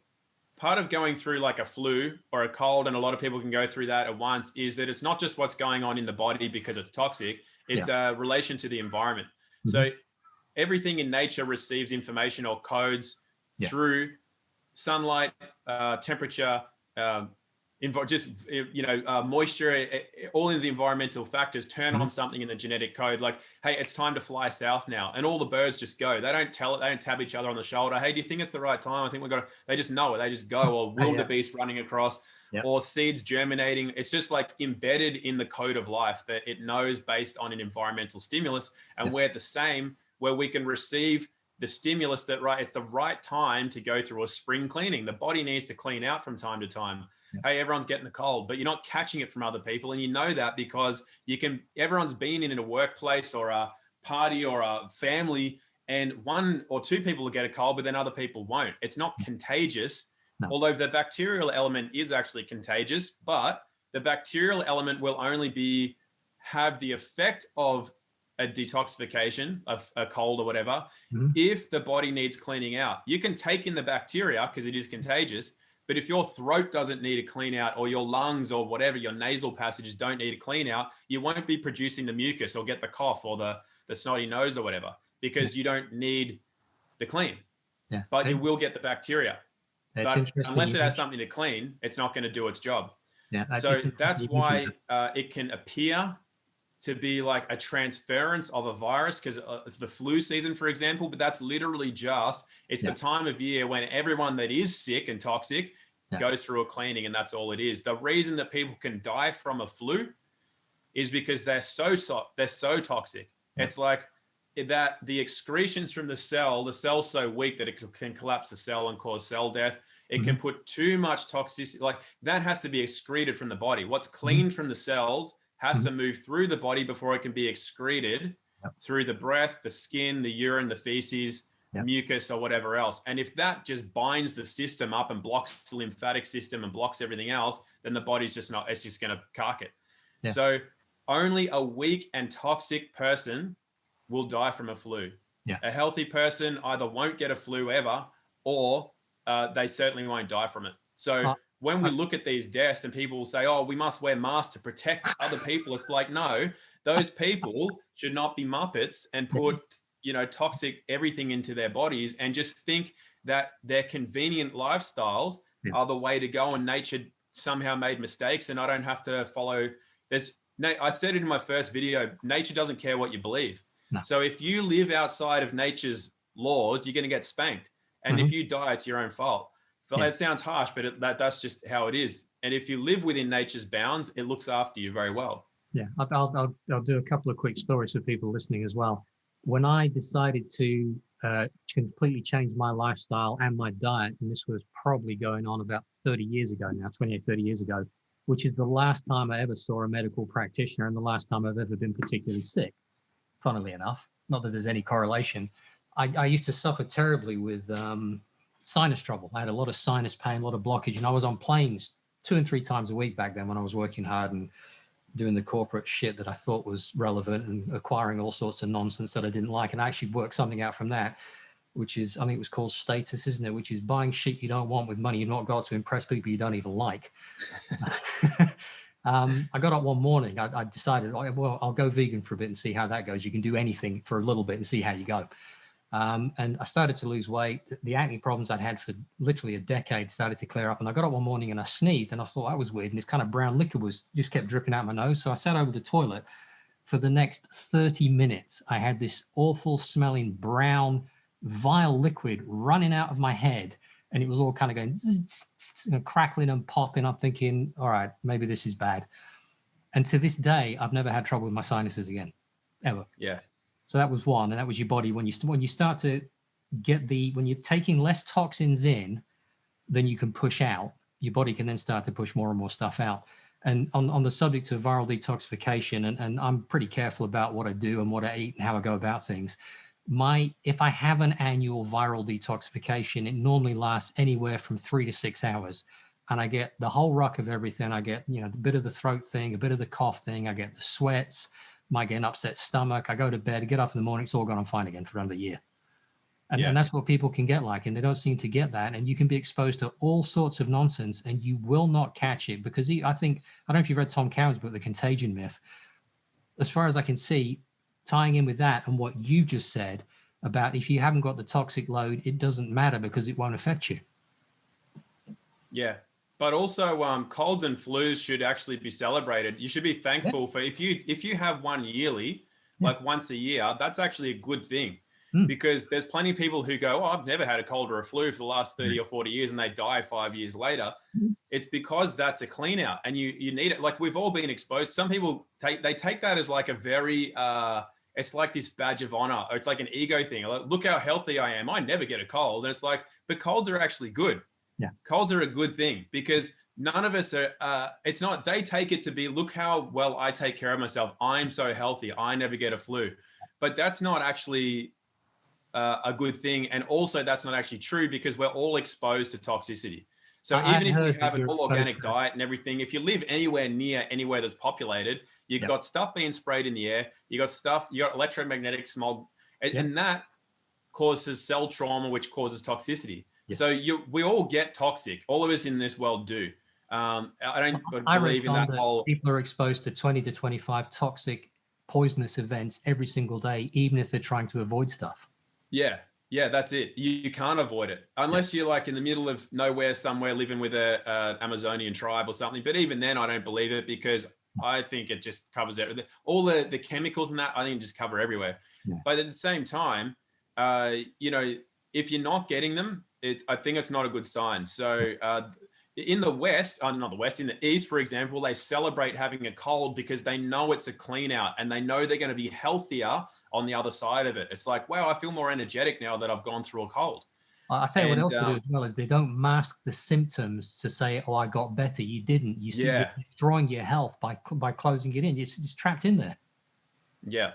going through like a flu or a cold, and a lot of people can go through that at once, is that it's not just what's going on in the body because it's toxic. It's a relation to the environment. Mm-hmm. So everything in nature receives information or codes through sunlight, temperature, moisture, all of the environmental factors turn on something in the genetic code. Like, hey, it's time to fly south now, and all the birds just go. They don't tell it. They don't tap each other on the shoulder. Hey, do you think it's the right time? I think we've got to. They just know it. They just go. Or wildebeest running across, or seeds germinating. It's just like embedded in the code of life that it knows based on an environmental stimulus. And we're the same, where we can receive the stimulus that it's the right time to go through a spring cleaning. The body needs to clean out from time to time. Hey, everyone's getting the cold, but you're not catching it from other people. And you know that because everyone's been in a workplace or a party or a family, and one or two people will get a cold, but then other people won't. It's not contagious, although the bacterial element is actually contagious, but the bacterial element will only have the effect of a detoxification of a cold or whatever, if the body needs cleaning out. You can take in the bacteria because it is contagious, but if your throat doesn't need a clean out, or your lungs or whatever, your nasal passages don't need a clean out, you won't be producing the mucus or get the cough or the snotty nose or whatever, because you don't need the clean. Yeah. But you will get the bacteria. But unless it has something to clean, it's not going to do its job. Yeah. So that's why it can appear to be like a transference of a virus, because the flu season, for example, but that's literally it's the time of year when everyone that is sick and toxic goes through a cleaning, and that's all it is. The reason that people can die from a flu is because they're so toxic. Yeah. It's like that the excretions from the cell's so weak that it can collapse the cell and cause cell death. It can put too much toxicity, like that has to be excreted from the body. What's cleaned from the cells has to move through the body before it can be excreted through the breath, the skin, the urine, the feces, mucus, or whatever else. And if that just binds the system up and blocks the lymphatic system and blocks everything else, then the body's just going to cark it. Yeah. So only a weak and toxic person will die from a flu. Yeah. A healthy person either won't get a flu ever, or they certainly won't die from it. So when we look at these deaths and people will say, oh, we must wear masks to protect other people, it's like, no, those people should not be Muppets and put, toxic everything into their bodies and just think that their convenient lifestyles are the way to go, and nature somehow made mistakes and I don't have to follow. I said it in my first video, nature doesn't care what you believe. No. So if you live outside of nature's laws, you're going to get spanked. And if you die, it's your own fault. It sounds harsh, but that's just how it is. And if you live within nature's bounds, it looks after you very well. Yeah, I'll do a couple of quick stories for people listening as well. When I decided to completely change my lifestyle and my diet, and this was probably going on about 30 years ago now, 28, 30 years ago, which is the last time I ever saw a medical practitioner and the last time I've ever been particularly sick, funnily enough. Not that there's any correlation. I used to suffer terribly with sinus trouble. I had a lot of sinus pain, a lot of blockage, and I was on planes 2 and 3 times a week back then when I was working hard and doing the corporate shit that I thought was relevant and acquiring all sorts of nonsense that I didn't like. And I actually worked something out from that, which is, I think it was called status, isn't it? Which is buying shit you don't want with money you've not got to impress people you don't even like. I got up one morning, I decided, well, I'll go vegan for a bit and see how that goes. You can do anything for a little bit and see how you go. And I started to lose weight. The acne problems I'd had for literally a decade started to clear up. And I got up one morning and I sneezed and I thought that was weird. And this kind of brown liquor just kept dripping out my nose. So I sat over the toilet. For the next 30 minutes, I had this awful smelling brown, vile liquid running out of my head. And it was all kind of going, crackling and popping. I'm thinking, all right, maybe this is bad. And to this day, I've never had trouble with my sinuses again, ever. Yeah. So that was one, and that was your body. When you start to get when you're taking less toxins in than you can push out, your body can then start to push more and more stuff out. And on the subject of viral detoxification, and I'm pretty careful about what I do and what I eat and how I go about things. if I have an annual viral detoxification, it normally lasts anywhere from 3 to 6 hours. And I get the whole ruck of everything. I get, a bit of the throat thing, a bit of the cough thing. I get the sweats, might get an upset stomach. I go to bed, get up in the morning, it's all gone. I'm fine again for another year. And that's what people can get like, and they don't seem to get that. And you can be exposed to all sorts of nonsense and you will not catch it because I don't know if you've read Tom Coward's book, The Contagion Myth. As far as I can see, tying in with that and what you've just said about if you haven't got the toxic load, it doesn't matter because it won't affect you. Yeah. But also colds and flus should actually be celebrated. You should be thankful for if you have one yearly, like once a year, that's actually a good thing. Because there's plenty of people who go, oh, I've never had a cold or a flu for the last 30 or 40 years and they die 5 years later. It's because that's a clean out and you need it. Like we've all been exposed. Some people take that as like a very, it's like this badge of honor. Or it's like an ego thing. Like, look how healthy I am. I never get a cold. And it's like, but colds are actually good. Yeah. Colds are a good thing because none of us are, it's not, they take it to be, look how well I take care of myself. I'm so healthy. I never get a flu, but that's not actually a good thing. And also that's not actually true because we're all exposed to toxicity. So even if you have an all organic diet and everything, if you live anywhere near anywhere that's populated, you've got stuff being sprayed in the air, you got electromagnetic smog, and that causes cell trauma, which causes toxicity. Yes. So we all get toxic. All of us in this world do. I don't believe in that whole. People are exposed to 20 to 25 toxic, poisonous events every single day, even if they're trying to avoid stuff. Yeah, that's it. You can't avoid it unless you're like in the middle of nowhere somewhere living with a Amazonian tribe or something. But even then, I don't believe it because I think it just covers everything. All the chemicals and that, I think just cover everywhere. Yeah. But at the same time, if you're not getting them, I think it's not a good sign. So in the West, not the West, in the East, for example, they celebrate having a cold because they know it's a clean out and they know they're going to be healthier on the other side of it. It's like, wow, I feel more energetic now that I've gone through a cold. I'll tell you what else to do as well is they don't mask the symptoms to say, oh, I got better. You didn't. You see, you're destroying your health by closing it in. It's trapped in there. Yeah,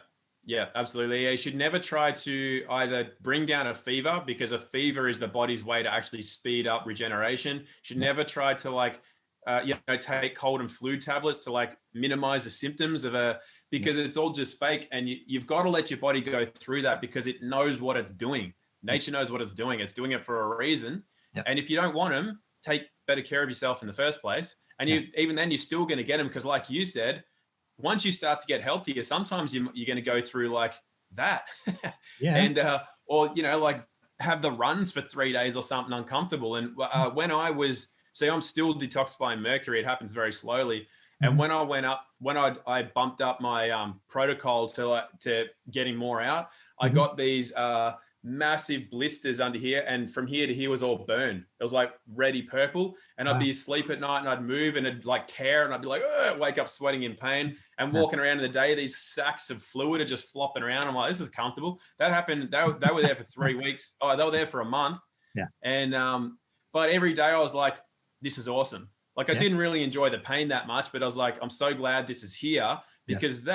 absolutely. You should never try to either bring down a fever because a fever is the body's way to actually speed up regeneration. You should never try to take cold and flu tablets to minimize the symptoms of because it's all just fake. And you've got to let your body go through that because it knows what it's doing. Nature knows what it's doing. It's doing it for a reason. Yep. And if you don't want them, take better care of yourself in the first place. And even then you're still going to get them because like you said, once you start to get healthier, sometimes you're going to go through like that and, have the runs for 3 days or something uncomfortable. And when I'm still detoxifying mercury, it happens very slowly. And when I bumped up my protocol to getting more out, I got these massive blisters under here, and from here to here was all burned. It was like reddy purple, and I'd be asleep at night and I'd move and it'd like tear, and I'd be like, wake up sweating in pain, and walking around in the day, these sacks of fluid are just flopping around. I'm like, this is comfortable. That happened. They were there for 3 weeks. Oh, they were there for a month. Yeah. And but every day I was like, this is awesome. Like I didn't really enjoy the pain that much, but I was like, I'm so glad this is here because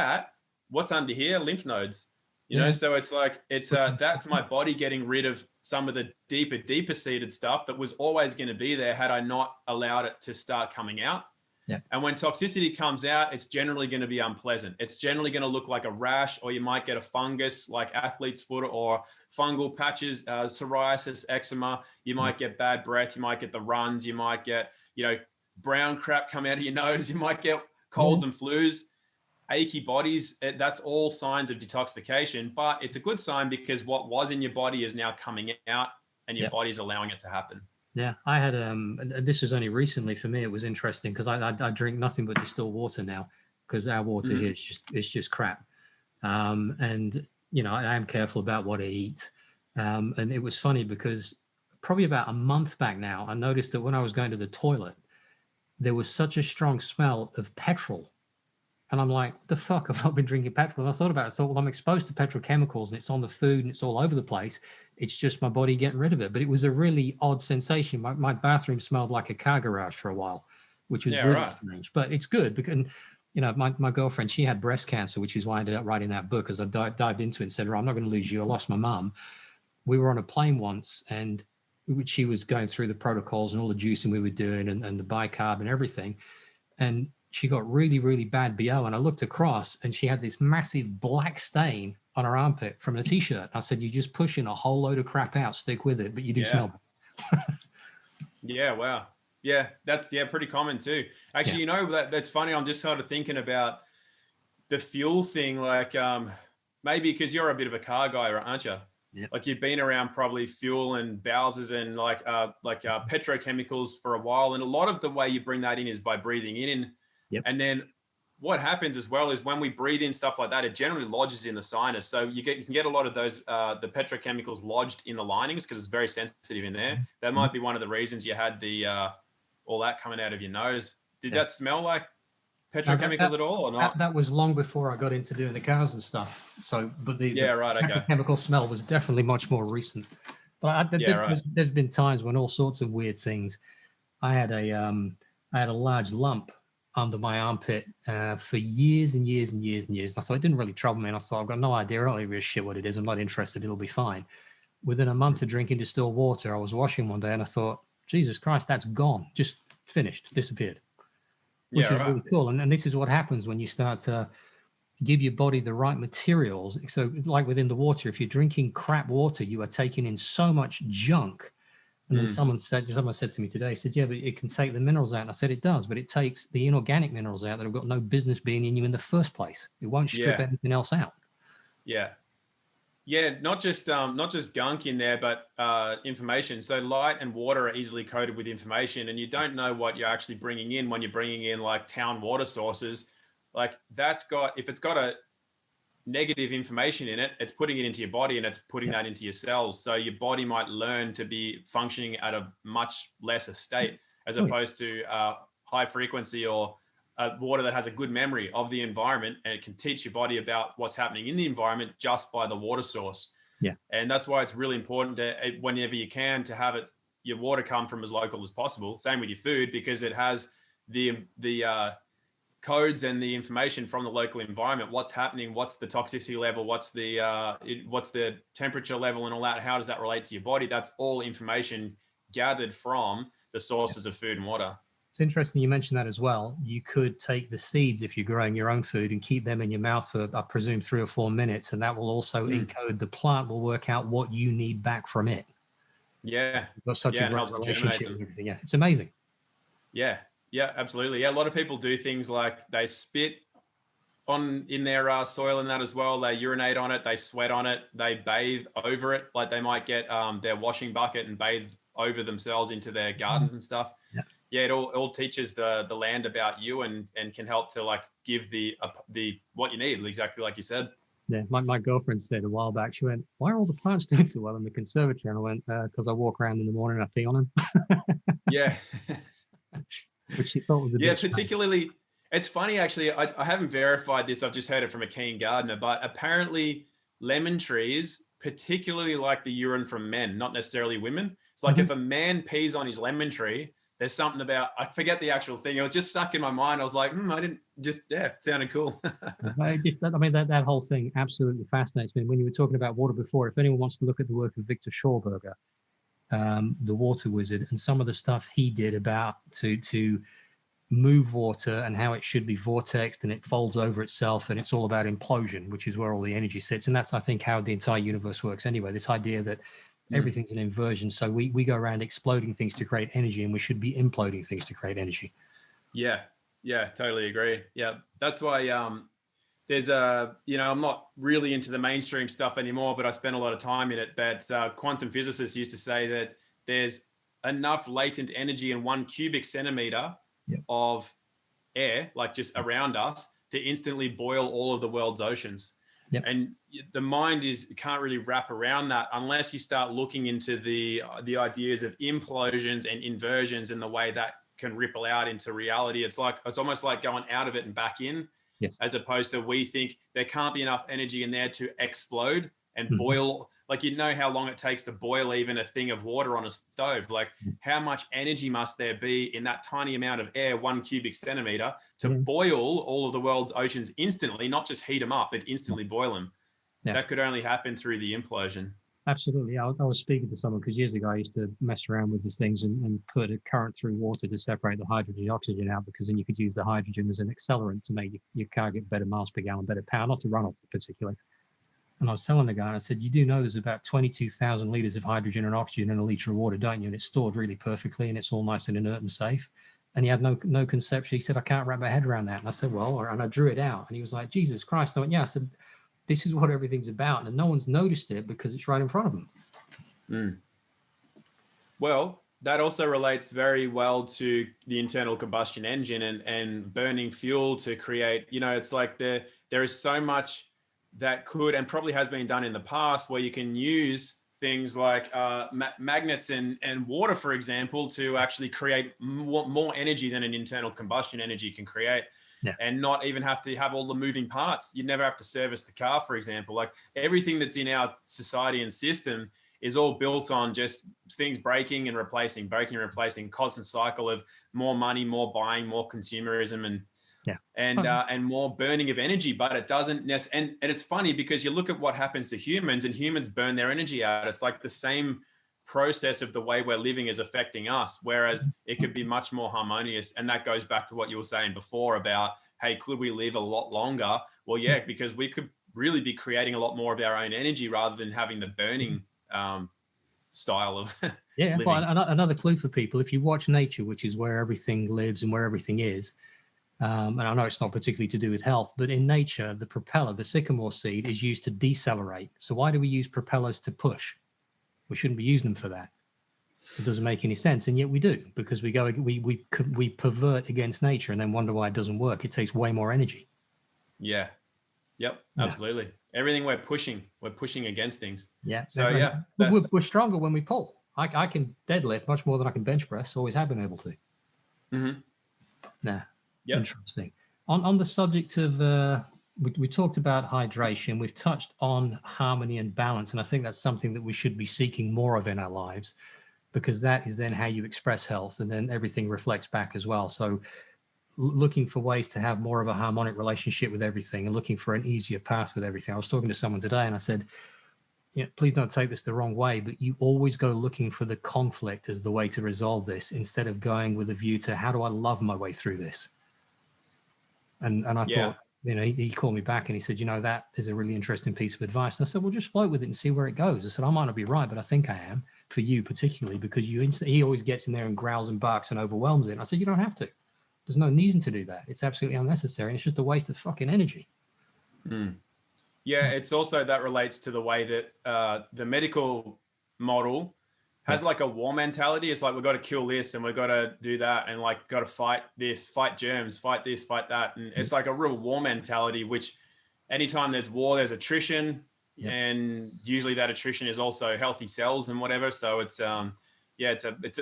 what's under here? Lymph nodes. You know, so it's like, that's my body getting rid of some of the deeper seated stuff that was always going to be there had I not allowed it to start coming out. Yeah. And when toxicity comes out, it's generally going to be unpleasant. It's generally going to look like a rash, or you might get a fungus like athlete's foot, or fungal patches, psoriasis, eczema. You might get bad breath. You might get the runs. You might get, brown crap come out of your nose. You might get colds and flus. Achy bodies, that's all signs of detoxification, but it's a good sign because what was in your body is now coming out and your body's allowing it to happen. Yeah, I had, this was only recently for me, it was interesting because I drink nothing but distilled water now because our water here is just crap. And, I am careful about what I eat. And it was funny because probably about a month back now, I noticed that when I was going to the toilet, there was such a strong smell of petrol. And I'm like, what the fuck? I've not been drinking petrol. And I thought about it. I thought, well, I'm exposed to petrochemicals and it's on the food and it's all over the place. It's just my body getting rid of it. But it was a really odd sensation. My bathroom smelled like a car garage for a while, which was really strange. But it's good because you know, my girlfriend, she had breast cancer, which is why I ended up writing that book, as I dived into it and said, "Right, I'm not going to lose you. I lost my mum." We were on a plane once, and she was going through the protocols and all the juicing we were doing, and the bicarb and everything. And she got really, really bad BO. And I looked across, and she had this massive black stain on her armpit from a t-shirt. I said, "You're just pushing a whole load of crap out. Stick with it, but you do smell bad." Yeah, wow. Yeah, that's pretty common too. Actually, you know, that's funny. I'm just sort of thinking about the fuel thing, like maybe because you're a bit of a car guy, aren't you? Yep. Like you've been around probably fuel and Bowsers and petrochemicals for a while. And a lot of the way you bring that in is by breathing in. Yep. And then what happens as well is when we breathe in stuff like that, it generally lodges in the sinus. So you can get a lot of those, the petrochemicals lodged in the linings because it's very sensitive in there. That might be one of the reasons you had the, all that coming out of your nose. Did that smell like petrochemicals at all or not? That was long before I got into doing the cars and stuff. So, but the petrochemical smell was definitely much more recent. But there's been times when all sorts of weird things. I had a large lump under my armpit for years and years and years and years. And I thought it didn't really trouble me. And I thought, I've got no idea. I don't really shit what it is. I'm not interested. It'll be fine. Within a month of drinking distilled water, I was washing one day and I thought, Jesus Christ, that's gone. Just finished, disappeared. Which is really cool. And this is what happens when you start to give your body the right materials. So like within the water, if you're drinking crap water, you are taking in so much junk. And then someone said to me today, said, "Yeah, but it can take the minerals out." And I said, "It does, but it takes the inorganic minerals out that have got no business being in you in the first place. It won't strip anything else out." Yeah. Yeah, not just gunk in there, but information. So light and water are easily coated with information, and you don't know what you're actually bringing in when you're bringing in like town water sources. Like if it's got a negative information in it, it's putting it into your body and it's putting that into your cells. So your body might learn to be functioning at a much lesser state as opposed to high frequency or water that has a good memory of the environment, and it can teach your body about what's happening in the environment just by the water source. Yeah. And that's why it's really important to, whenever you can, to have your water come from as local as possible. Same with your food, because it has the codes and the information from the local environment. What's happening? What's the toxicity level? What's the temperature level and all that? How does that relate to your body? That's all information gathered from the sources of food and water. It's interesting you mentioned that as well. You could take the seeds if you're growing your own food and keep them in your mouth for, I presume, 3 or 4 minutes, and that will also encode. The plant will work out what you need back from it. Yeah. You've got such a great relationship with everything. Yeah, it's amazing. Yeah. Yeah, absolutely. Yeah, a lot of people do things like they spit in their soil and that as well. They urinate on it, they sweat on it, they bathe over it. Like they might get their washing bucket and bathe over themselves into their gardens and stuff. Yeah, it all teaches the land about you and can help to like give the what you need, exactly like you said. Yeah, my girlfriend said a while back, she went, "Why are all the plants doing so well in the conservatory?" And I went, "Because I walk around in the morning and I pee on them." Yeah. Which she thought was a bit particularly, it's funny actually, I haven't verified this, I've just heard it from a keen gardener, but apparently lemon trees particularly like the urine from men, not necessarily women. It's like if a man pees on his lemon tree, there's something about, I forget the actual thing, it was just stuck in my mind. I was like, I didn't just, it sounded cool. That whole thing absolutely fascinates me. When you were talking about water before, if anyone wants to look at the work of Victor Schauberger, the water wizard, and some of the stuff he did about to move water and how it should be vortexed and it folds over itself, and it's all about implosion, which is where all the energy sits. And that's, I think, how the entire universe works anyway, this idea that everything's an inversion. So we go around exploding things to create energy, and we should be imploding things to create energy. Yeah, totally agree. Yeah, that's why there's I'm not really into the mainstream stuff anymore, but I spent a lot of time in it. But quantum physicists used to say that there's enough latent energy in 1 cubic centimeter of air, like just around us, to instantly boil all of the world's oceans. And the mind can't really wrap around that unless you start looking into the ideas of implosions and inversions and the way that can ripple out into reality. It's almost like going out of it and back in. As opposed to, we think there can't be enough energy in there to explode and boil. like, you know how long it takes to boil even a thing of water on a stove. Like, how much energy must there be in that tiny amount of air, 1 cubic centimeter, to boil all of the world's oceans instantly, not just heat them up, but instantly boil them. Yeah. That could only happen through the implosion. Absolutely. I was speaking to someone because years ago I used to mess around with these things and put a current through water to separate the hydrogen and oxygen out, because then you could use the hydrogen as an accelerant to make your car get better miles per gallon, better power, not to run off particularly. And I was telling the guy, and I said, you do know there's about 22,000 liters of hydrogen and oxygen in a liter of water, don't you? And it's stored really perfectly and it's all nice and inert and safe. And he had no conception. He said, I can't wrap my head around that. And I said, well, and I drew it out. And he was like, Jesus Christ. I went, yeah. I said, this is what everything's about. And no one's noticed it because it's right in front of them. Well, that also relates very well to the internal combustion engine and burning fuel to create, it's like there is so much that could and probably has been done in the past where you can use things like magnets and water, for example, to actually create more energy than an internal combustion energy can create. Yeah. And not even have to have all the moving parts. You never have to service the car, for example. Like, everything that's in our society and system is all built on just things breaking and replacing, constant cycle of more money, more buying, more consumerism, and more burning of energy. But it doesn't and it's funny because you look at what happens to humans, and humans burn their energy out. It's like the same process of the way we're living is affecting us, whereas it could be much more harmonious. And that goes back to what you were saying before about, hey, could we live a lot longer? Well, yeah, because we could really be creating a lot more of our own energy rather than having the burning style of living. Well, another clue for people: if you watch nature, which is where everything lives and where everything is, and I know it's not particularly to do with health, but in nature, the propeller, the sycamore seed, is used to decelerate. So why do we use propellers to push? We shouldn't be using them for that. It doesn't make any sense, and yet we do, because we pervert against nature and then wonder why it doesn't work. It takes way more energy. Yeah. Yep. Absolutely. Everything we're pushing against things. Yeah. So we're stronger when we pull. I can deadlift much more than I can bench press. Always have been able to. Mm-hmm. Yep. Interesting. On the subject of we talked about hydration. We've touched on harmony and balance, and I think that's something that we should be seeking more of in our lives, because that is then how you express health, and then everything reflects back as well. So looking for ways to have more of a harmonic relationship with everything and looking for an easier path with everything. I was talking to someone today and I said, please don't take this the wrong way, but you always go looking for the conflict as the way to resolve this, instead of going with a view to, how do I love my way through this? And I thought, he called me back and he said, that is a really interesting piece of advice. And I said, well, just float with it and see where it goes. I said, I might not be right, but I think I am, for you particularly, because he always gets in there and growls and barks and overwhelms it. And I said, you don't have to. There's no reason to do that. It's absolutely unnecessary. And it's just a waste of fucking energy. Yeah, it's also, that relates to the way that the medical model has like a war mentality. It's like, we've got to kill this and we've got to do that, and like got to fight this, fight germs, fight this, fight that. And it's like a real war mentality, which anytime there's war, there's attrition. And usually that attrition is also healthy cells and whatever. So it's it's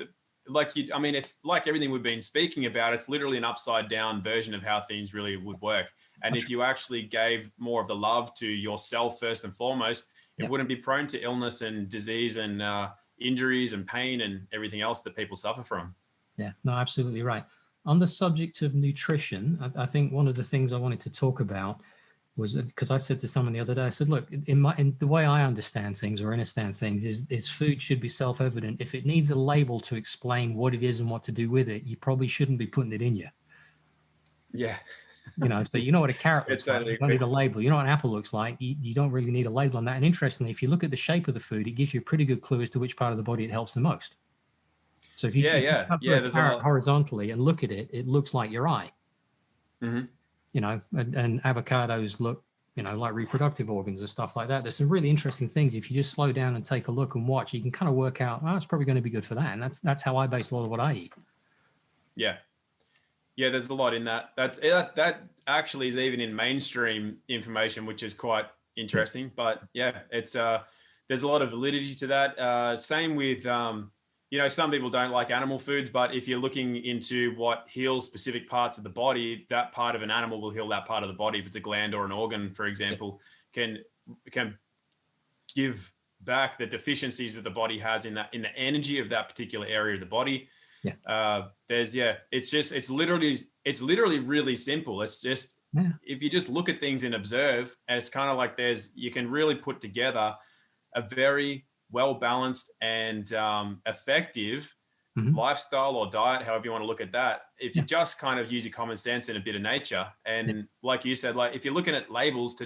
like everything we've been speaking about. It's literally an upside down version of how things really would work. And if you actually gave more of the love to yourself first and foremost, it wouldn't be prone to illness and disease and injuries and pain and everything else that people suffer from. Yeah, no, absolutely right. On the subject of nutrition, I think one of the things I wanted to talk about was, because I said to someone the other day, I said, look, in the way I understand things or understand things is food should be self-evident. If it needs a label to explain what it is and what to do with it, you probably shouldn't be putting it in you. Yeah. So you know what a carrot looks like. You don't need a label. You know what an apple looks like. You don't really need a label on that. And interestingly, if you look at the shape of the food, it gives you a pretty good clue as to which part of the body it helps the most. So if you cut a carrot horizontally and look at it, it looks like your eye. Mm-hmm. And avocados look, like reproductive organs and stuff like that. There's some really interesting things. If you just slow down and take a look and watch, you can kind of work out, it's probably going to be good for that. And that's how I base a lot of what I eat. Yeah. Yeah, there's a lot in that. That actually is even in mainstream information, which is quite interesting. But yeah, it's there's a lot of validity to that. Same with some people don't like animal foods, but if you're looking into what heals specific parts of the body, that part of an animal will heal that part of the body. If it's a gland or an organ, for example, can give back the deficiencies that the body has in the energy of that particular area of the body. It's literally really simple. It's just, if you just look at things and observe, and it's kind of like you can really put together a very well balanced and effective lifestyle or diet, however you want to look at that, if you just kind of use your common sense and a bit of nature. And like you said, like if you're looking at labels,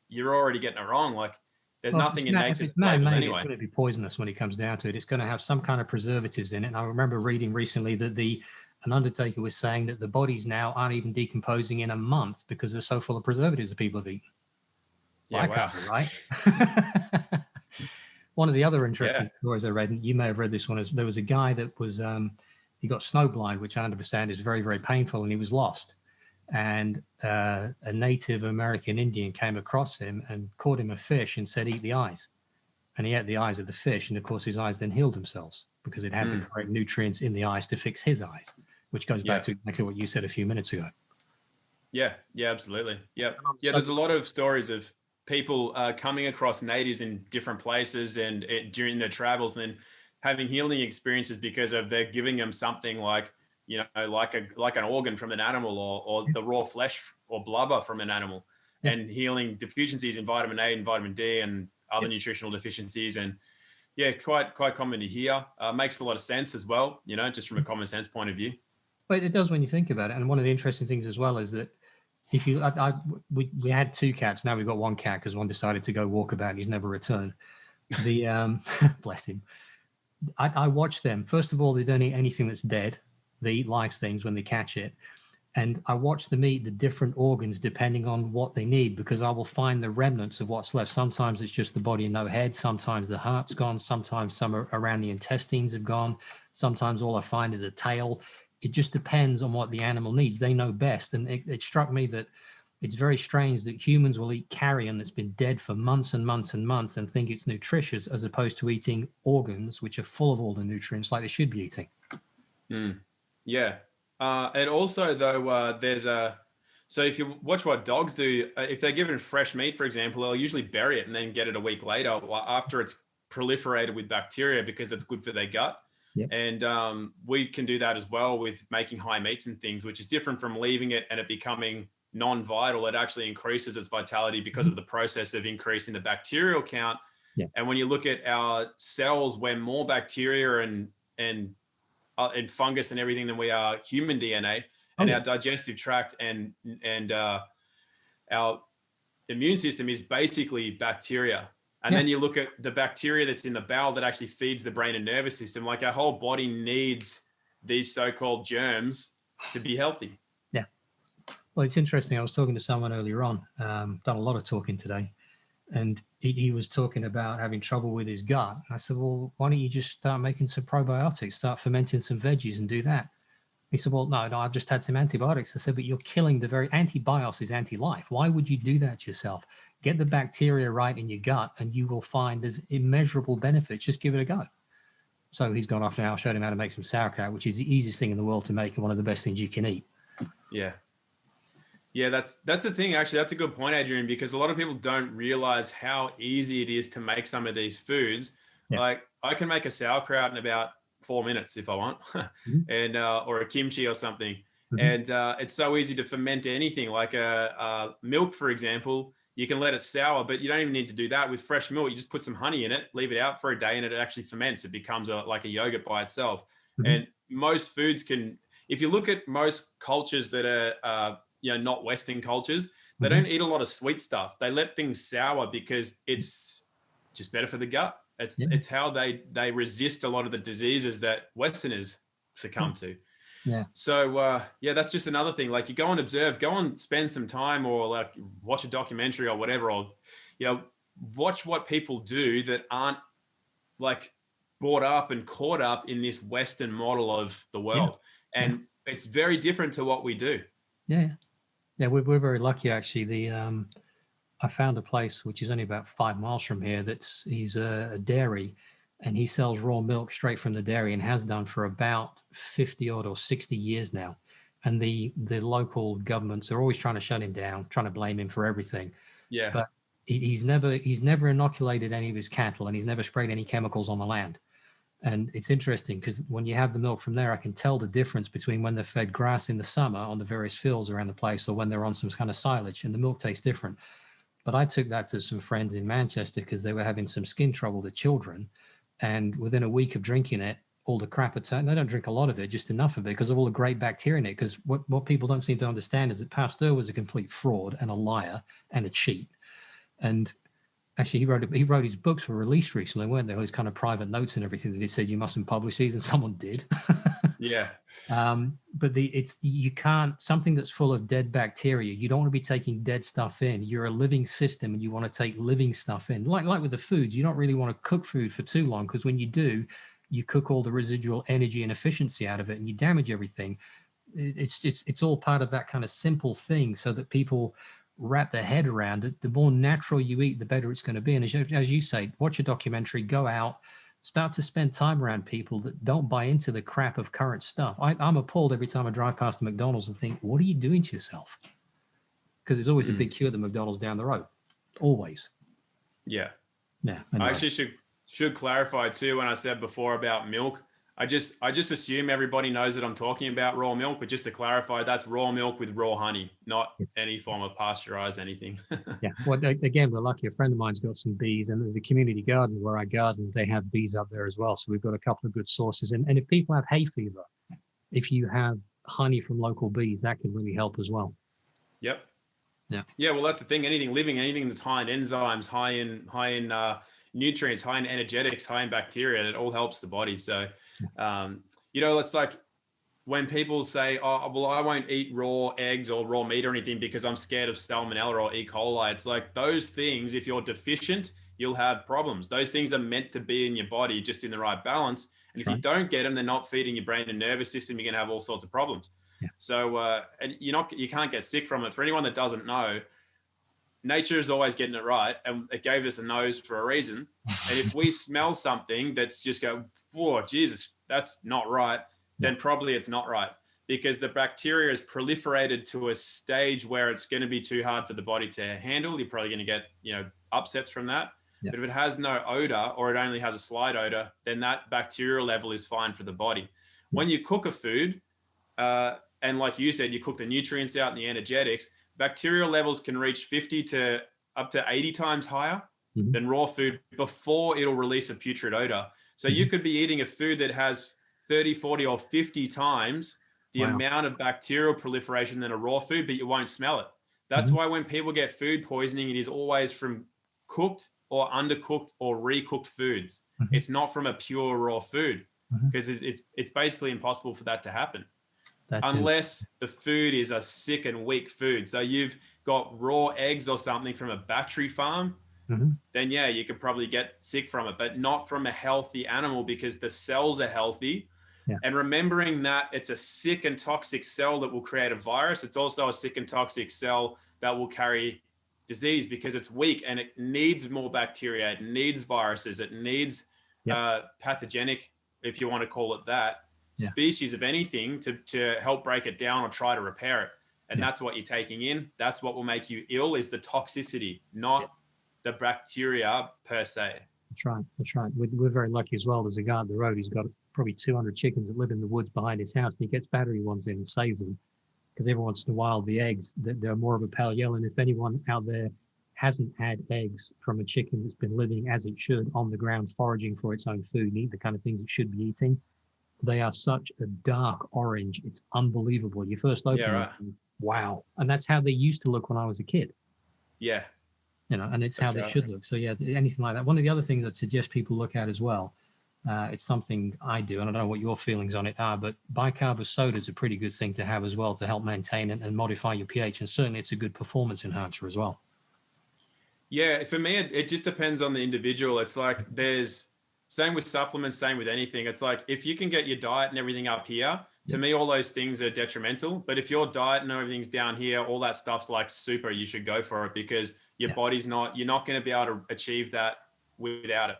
you're already getting it wrong. Like there's nothing in nature if it's man-made, anyway. It's going to be poisonous when it comes down to it. It's going to have some kind of preservatives in it. And I remember reading recently that an undertaker was saying that the bodies now aren't even decomposing in a month because they're so full of preservatives that people have eaten. Well, can't be right. One of the other interesting stories I read, and you may have read this one, is there was a guy that was, he got snowblind, which I understand is very, very painful, and he was lost. And a Native American Indian came across him and caught him a fish and said, eat the eyes. And he ate the eyes of the fish. And of course, his eyes then healed themselves because it had the correct nutrients in the eyes to fix his eyes, which goes back to exactly what you said a few minutes ago. Yeah, absolutely. Yeah. There's a lot of stories of people coming across natives in different places and during their travels, and then having healing experiences because of they're giving them something like, like an organ from an animal or the raw flesh or blubber from an animal, and healing deficiencies in vitamin A and vitamin D and other nutritional deficiencies. And quite common to hear. Makes a lot of sense as well, just from a common sense point of view. But it does when you think about it. And one of the interesting things as well is that if you, we had 2 cats. Now we've got 1 cat because one decided to go walkabout and he's never returned. Bless him. I watch them. First of all, they don't eat anything that's dead. They eat live things when they catch it. And I watch them eat the different organs depending on what they need, because I will find the remnants of what's left. Sometimes it's just the body and no head. Sometimes the heart's gone. Sometimes some around the intestines have gone. Sometimes all I find is a tail. It just depends on what the animal needs. They know best. And it struck me that it's very strange that humans will eat carrion that's been dead for months and months and months and think it's nutritious, as opposed to eating organs which are full of all the nutrients like they should be eating. Yeah. And also, though, so if you watch what dogs do, if they're given fresh meat, for example, they'll usually bury it and then get it a week later after it's proliferated with bacteria because it's good for their gut. Yep. And we can do that as well with making high meats and things, which is different from leaving it and it becoming non-vital. It actually increases its vitality because of the process of increasing the bacterial count. Yeah. And when you look at our cells, we're more bacteria and fungus and everything than we are human DNA. And our digestive tract and our immune system is basically bacteria. And then you look at the bacteria that's in the bowel that actually feeds the brain and nervous system. Like our whole body needs these so-called germs to be healthy. Yeah. Well, it's interesting. I was talking to someone earlier on, done a lot of talking today, and he was talking about having trouble with his gut. And I said, well, why don't you just start making some probiotics, start fermenting some veggies and do that? He said, well, no, I've just had some antibiotics. I said, but you're killing the very antibios is anti-life. Why would you do that yourself? Get the bacteria right in your gut and you will find there's immeasurable benefits. Just give it a go. So he's gone off now. I showed him how to make some sauerkraut, which is the easiest thing in the world to make and one of the best things you can eat. Yeah. Yeah, that's the thing, actually. That's a good point, Adrian, because a lot of people don't realize how easy it is to make some of these foods. Yeah. Like I can make a sauerkraut in about 4 minutes if I want, and or a kimchi or something. And it's so easy to ferment anything, like a milk, for example. You can let it sour, but you don't even need to do that with fresh milk. You just put some honey in it, leave it out for a day, and it actually ferments. It becomes like a yogurt by itself. And most foods can, if you look at most cultures that are not Western cultures, they don't eat a lot of sweet stuff. They let things sour because it's just better for the gut. It's how they resist a lot of the diseases that Westerners succumb to. Yeah. So that's just another thing. Like you go and observe, go and spend some time, or like watch a documentary or whatever, or watch what people do that aren't like brought up and caught up in this Western model of the world. And it's very different to what we do. Yeah. We're very lucky, actually. I found a place which is only about 5 miles from here. He's a dairy, and he sells raw milk straight from the dairy and has done for about 50 odd or 60 years now. And the local governments are always trying to shut him down, trying to blame him for everything. Yeah. But he's never inoculated any of his cattle, and he's never sprayed any chemicals on the land. And it's interesting because when you have the milk from there, I can tell the difference between when they're fed grass in the summer on the various fields around the place or when they're on some kind of silage, and the milk tastes different. But I took that to some friends in Manchester because they were having some skin trouble, the children. And within a week of drinking it, all the crap had turned. They don't drink a lot of it, just enough of it because of all the great bacteria in it. Because what people don't seem to understand is that Pasteur was a complete fraud and a liar and a cheat. And actually, he wrote his books were released recently, weren't they? All his kind of private notes and everything that he said you mustn't publish these, and someone did. Yeah. But you can't, something that's full of dead bacteria, you don't want to be taking dead stuff in. You're a living system and you want to take living stuff in. Like with the foods, you don't really want to cook food for too long because when you do, you cook all the residual energy and efficiency out of it and you damage everything. It's all part of that kind of simple thing so that people wrap their head around it. The more natural you eat, the better it's going to be. And as you say, watch a documentary, go out, start to spend time around people that don't buy into the crap of current stuff. I'm appalled every time I drive past a McDonald's and think, what are you doing to yourself? Because there's always a big queue at the McDonald's down the road. Always. Yeah. Yeah. Anyway. I actually should clarify too, when I said before about milk, I just assume everybody knows that I'm talking about raw milk, but just to clarify, that's raw milk with raw honey, not any form of pasteurized anything. Yeah. Well, again, we're lucky. A friend of mine's got some bees, and the community garden where I garden, they have bees up there as well. So we've got a couple of good sources. And if people have hay fever, if you have honey from local bees, that can really help as well. Yep. Yeah. Yeah. Well, that's the thing. Anything living, anything that's high in enzymes, high in nutrients, high in energetics, high in bacteria, it all helps the body. So, it's like when people say, oh, well, I won't eat raw eggs or raw meat or anything because I'm scared of salmonella or E. coli. It's like those things, if you're deficient, you'll have problems. Those things are meant to be in your body, just in the right balance. And if you don't get them, they're not feeding your brain and nervous system. You're going to have all sorts of problems. Yeah. So, and you can't get sick from it. For anyone that doesn't know, nature is always getting it right, and it gave us a nose for a reason. And if we smell something that's just go, whoa, Jesus, that's not right, then probably it's not right, because the bacteria is proliferated to a stage where it's going to be too hard for the body to handle. You're probably going to get, upsets from that. Yeah. But if it has no odor, or it only has a slight odor, then that bacterial level is fine for the body. Yeah. When you cook a food, and like you said, you cook the nutrients out and the energetics, bacterial levels can reach 50 to up to 80 times higher than raw food before it'll release a putrid odor. So you could be eating a food that has 30, 40, or 50 times the amount of bacterial proliferation than a raw food, but you won't smell it. That's why when people get food poisoning, it is always from cooked or undercooked or recooked foods. It's not from a pure raw food, because it's basically impossible for that to happen. Unless the food is a sick and weak food. So you've got raw eggs or something from a battery farm, then you could probably get sick from it, but not from a healthy animal, because the cells are healthy. Yeah. And remembering that it's a sick and toxic cell that will create a virus, it's also a sick and toxic cell that will carry disease, because it's weak and it needs more bacteria, it needs viruses, it needs pathogenic, if you want to call it that, species of anything to help break it down or try to repair it. And that's what you're taking in. That's what will make you ill, is the toxicity, not the bacteria per se. That's right. We're very lucky as well. There's a guy up the road, he's got probably 200 chickens that live in the woods behind his house, and he gets battery ones in and saves them, because every once in a while the eggs, they're more of a pale yellow. And if anyone out there hasn't had eggs from a chicken that's been living as it should on the ground, foraging for its own food, and eat the kind of things it should be eating, they are such a dark orange. It's unbelievable. You first open them, wow. And that's how they used to look when I was a kid. Yeah. And it's how they should look. So anything like that. One of the other things I'd suggest people look at as well, it's something I do, and I don't know what your feelings on it are, but bicarb soda is a pretty good thing to have as well, to help maintain and modify your pH. And certainly it's a good performance enhancer as well. Yeah, for me, it just depends on the individual. It's like same with supplements, same with anything. It's like, if you can get your diet and everything up here, to me, all those things are detrimental. But if your diet and everything's down here, all that stuff's like super, you should go for it, because your body's you're not going to be able to achieve that without it.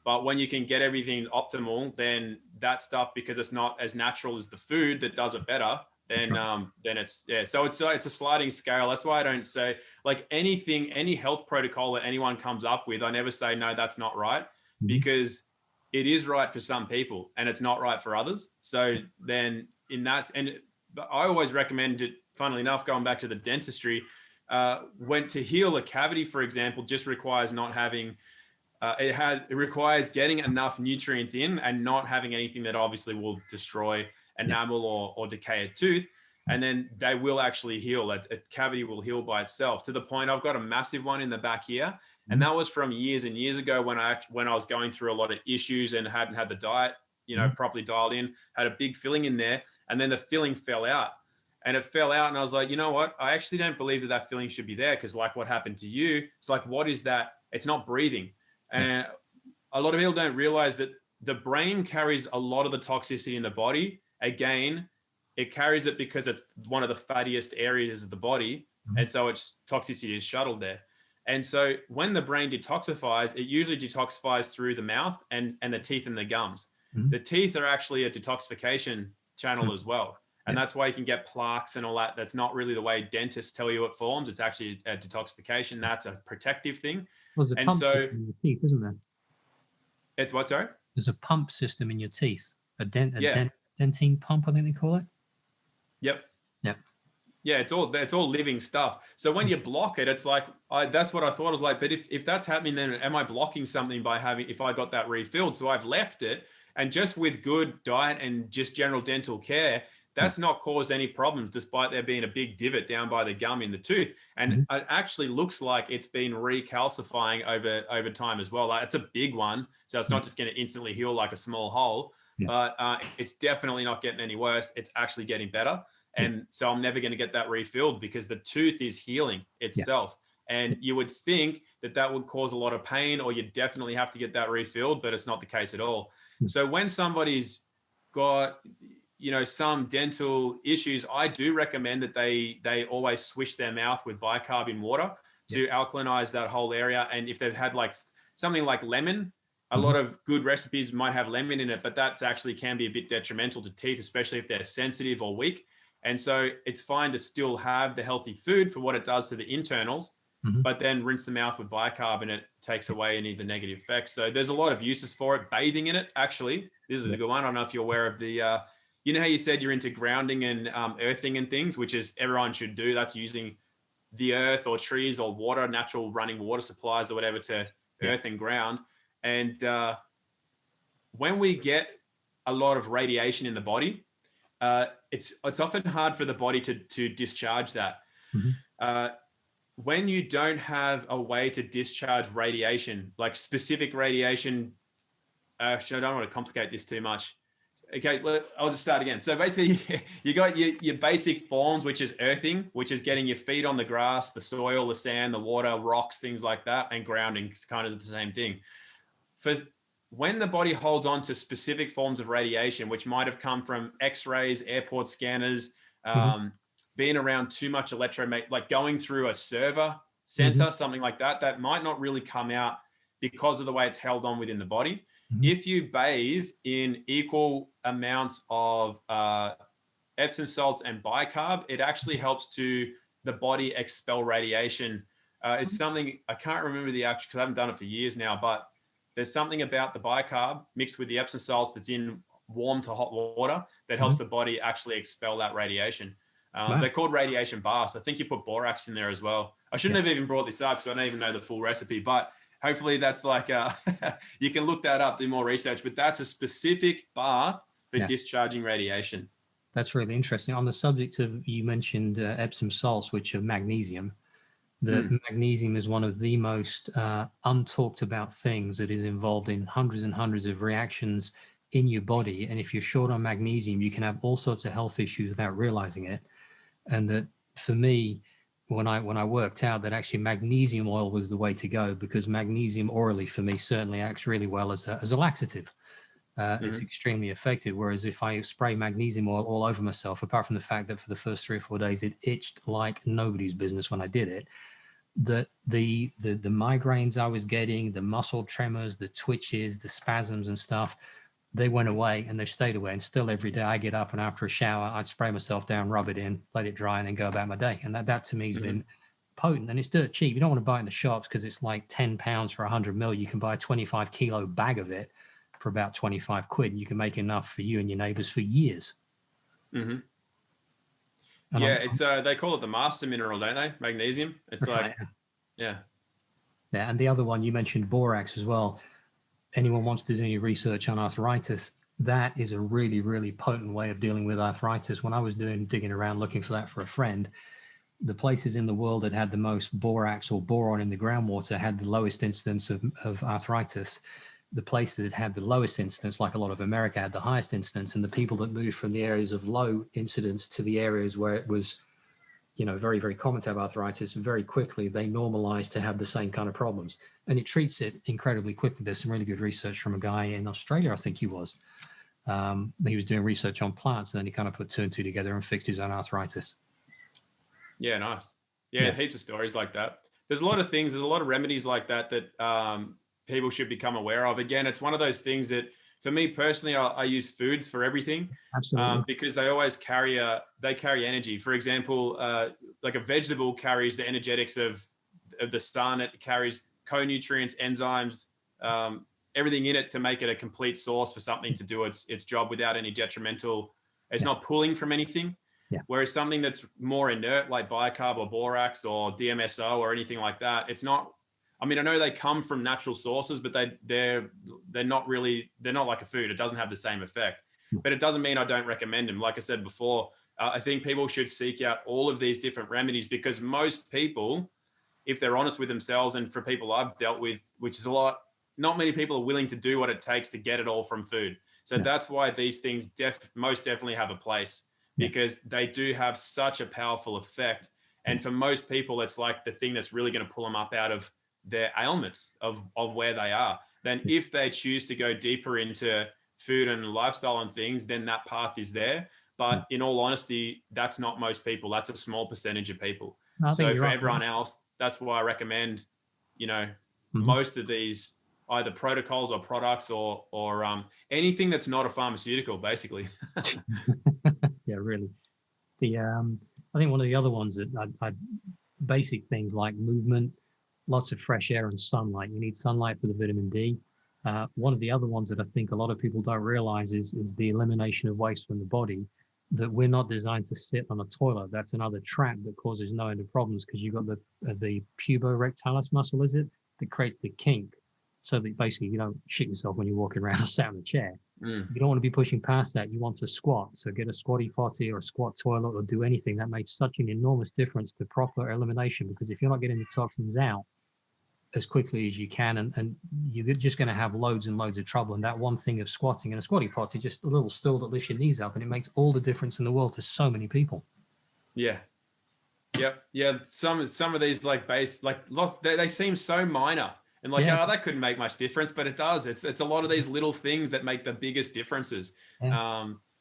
But when you can get everything optimal, then that stuff, because it's not as natural as the food that does it better, then it's So it's a sliding scale. That's why I don't say like anything, any health protocol that anyone comes up with, I never say no, that's not right, because it is right for some people and it's not right for others. So then I always recommend it. Funnily enough, going back to the dentistry, when to heal a cavity, for example, just requires not having. It requires getting enough nutrients in and not having anything that obviously will destroy enamel or decay a tooth. And then they will actually heal. A cavity will heal by itself, to the point I've got a massive one in the back here. And that was from years and years ago when I was going through a lot of issues and hadn't had the diet, properly dialed in, had a big filling in there. And then the filling fell out. And it fell out. And I was like, you know what? I actually don't believe that filling should be there, because like what happened to you, it's like, what is that? It's not breathing. And a lot of people don't realize that the brain carries a lot of the toxicity in the body. Again, it carries it because it's one of the fattiest areas of the body. And so its toxicity is shuttled there. And so when the brain detoxifies, it usually detoxifies through the mouth and the teeth and the gums. The teeth are actually a detoxification channel as well. And that's why you can get plaques and all that. That's not really the way dentists tell you it forms. It's actually a detoxification. That's a protective thing. Well, there's a pump system in your teeth, isn't there? It's what, sorry? There's a pump system in your teeth. A dentine pump, I think they call it. Yep. Yeah. Yeah, it's all living stuff. So when you block it, it's like, that's what I thought. I was like, but if that's happening, then am I blocking something if I got that refilled? So I've left it, and just with good diet and just general dental care, that's not caused any problems, despite there being a big divot down by the gum in the tooth. And it actually looks like it's been recalcifying over time as well. Like, it's a big one. So it's not just going to instantly heal like a small hole, but it's definitely not getting any worse. It's actually getting better. And so I'm never going to get that refilled, because the tooth is healing itself. And you would think that would cause a lot of pain, or you definitely have to get that refilled, but it's not the case at all. So when somebody's got, some dental issues, I do recommend that they always swish their mouth with bicarb in water to alkalinize that whole area. And if they've had like something like lemon, a lot of good recipes might have lemon in it, but that's actually can be a bit detrimental to teeth, especially if they're sensitive or weak. And so it's fine to still have the healthy food for what it does to the internals, but then rinse the mouth with bicarb and it takes away any of the negative effects. So there's a lot of uses for it. Bathing in it, actually, this is a good one. I don't know if you're aware of the, you know how you said you're into grounding and earthing and things, which is everyone should do. That's using the earth or trees or water, natural running water supplies or whatever to earth and ground. And when we get a lot of radiation in the body, it's often hard for the body to discharge that. When you don't have a way to discharge radiation, like specific radiation, actually, I don't want to complicate this too much. Okay, I'll just start again. So basically, you got your basic forms, which is earthing, which is getting your feet on the grass, the soil, the sand, the water, rocks, things like that, and grounding is kind of the same thing. For when the body holds on to specific forms of radiation, which might have come from X-rays, airport scanners, being around too much electromagnetic, like going through a server center, something like that, that might not really come out because of the way it's held on within the body. If you bathe in equal amounts of Epsom salts and bicarb, it actually helps to the body expel radiation. It's something, I can't remember the actual, because I haven't done it for years now, but there's something about the bicarb mixed with the Epsom salts that's in warm to hot water that helps the body actually expel that radiation. They're called radiation baths. I think you put borax in there as well. I shouldn't have even brought this up because I don't even know the full recipe, but hopefully that's like, you can look that up, do more research, but that's a specific bath for discharging radiation. That's really interesting. On the subject of, you mentioned Epsom salts, which are magnesium. The magnesium is one of the most untalked about things that is involved in hundreds and hundreds of reactions in your body. And if you're short on magnesium, you can have all sorts of health issues without realizing it. And that for me, when I worked out that actually magnesium oil was the way to go, because magnesium orally for me certainly acts really well as a laxative. It's extremely effective. Whereas if I spray magnesium oil all over myself, apart from the fact that for the first 3 or 4 days it itched like nobody's business when I did it, the migraines I was getting, the muscle tremors, the twitches, the spasms and stuff, they went away and they stayed away. And still every day I get up and after a shower, I'd spray myself down, rub it in, let it dry, and then go about my day. And that to me has been potent, and it's dirt cheap. You don't want to buy it in the shops because it's like £10 for 100 mil. You can buy a 25-kilo bag of it for about 25 quid. And you can make enough for you and your neighbors for years. Yeah, it's they call it the master mineral, don't they? Magnesium. It's like, right. Yeah. And the other one you mentioned, borax as well. Anyone wants to do any research on arthritis, that is a really, really potent way of dealing with arthritis. When I was digging around looking for that for a friend, the places in the world that had the most borax or boron in the groundwater had the lowest incidence of arthritis. The places that had the lowest incidence, like a lot of America, had the highest incidence. And the people that moved from the areas of low incidence to the areas where it was, very, very common to have arthritis, very quickly they normalized to have the same kind of problems. And it treats it incredibly quickly. There's some really good research from a guy in Australia, I think he was. He was doing research on plants, and then he kind of put 2 and 2 together and fixed his own arthritis. Yeah, nice. Yeah, heaps of stories like that. There's a lot of things, there's a lot of remedies like that people should become aware of. Again, it's one of those things that, for me personally, I use foods for everything. Absolutely. Because they always carry energy. For example, like a vegetable carries the energetics of the sun. It carries co-nutrients, enzymes, everything in it to make it a complete source for something to do its job without any detrimental. It's not pulling from anything. Yeah. Whereas something that's more inert, like bicarb or borax or DMSO or anything like that, it's not. I mean, I know they come from natural sources, but they're not like a food. It doesn't have the same effect. But it doesn't mean I don't recommend them. Like I said before, I think people should seek out all of these different remedies, because most people, if they're honest with themselves, and for people I've dealt with, which is a lot, not many people are willing to do what it takes to get it all from food. So that's why these things most definitely have a place, because they do have such a powerful effect. And for most people, it's like the thing that's really going to pull them up out of their ailments of where they are. Then if they choose to go deeper into food and lifestyle and things, then that path is there. But in all honesty, that's not most people. That's a small percentage of people. So for everyone else, that's why I recommend, most of these either protocols or products or anything that's not a pharmaceutical, basically. Yeah, really. I think one of the other ones that I basic things like movement, lots of fresh air and sunlight. You need sunlight for the vitamin D. One of the other ones that I think a lot of people don't realize is the elimination of waste from the body, that we're not designed to sit on a toilet. That's another trap that causes no end of problems, because you've got the puborectalis muscle, is it, that creates the kink, so that basically you don't shit yourself when you're walking around or sat in a chair. You don't want to be pushing past that. You want to squat. So get a squatty potty or a squat toilet, or do anything that makes such an enormous difference to proper elimination, because if you're not getting the toxins out as quickly as you can, and you're just going to have loads and loads of trouble. And that one thing of squatting in a squatty potty, just a little stool that lifts your knees up, and it makes all the difference in the world to so many people. Yeah. Some of these they seem so minor and that couldn't make much difference, but it does. It's a lot of these little things that make the biggest differences.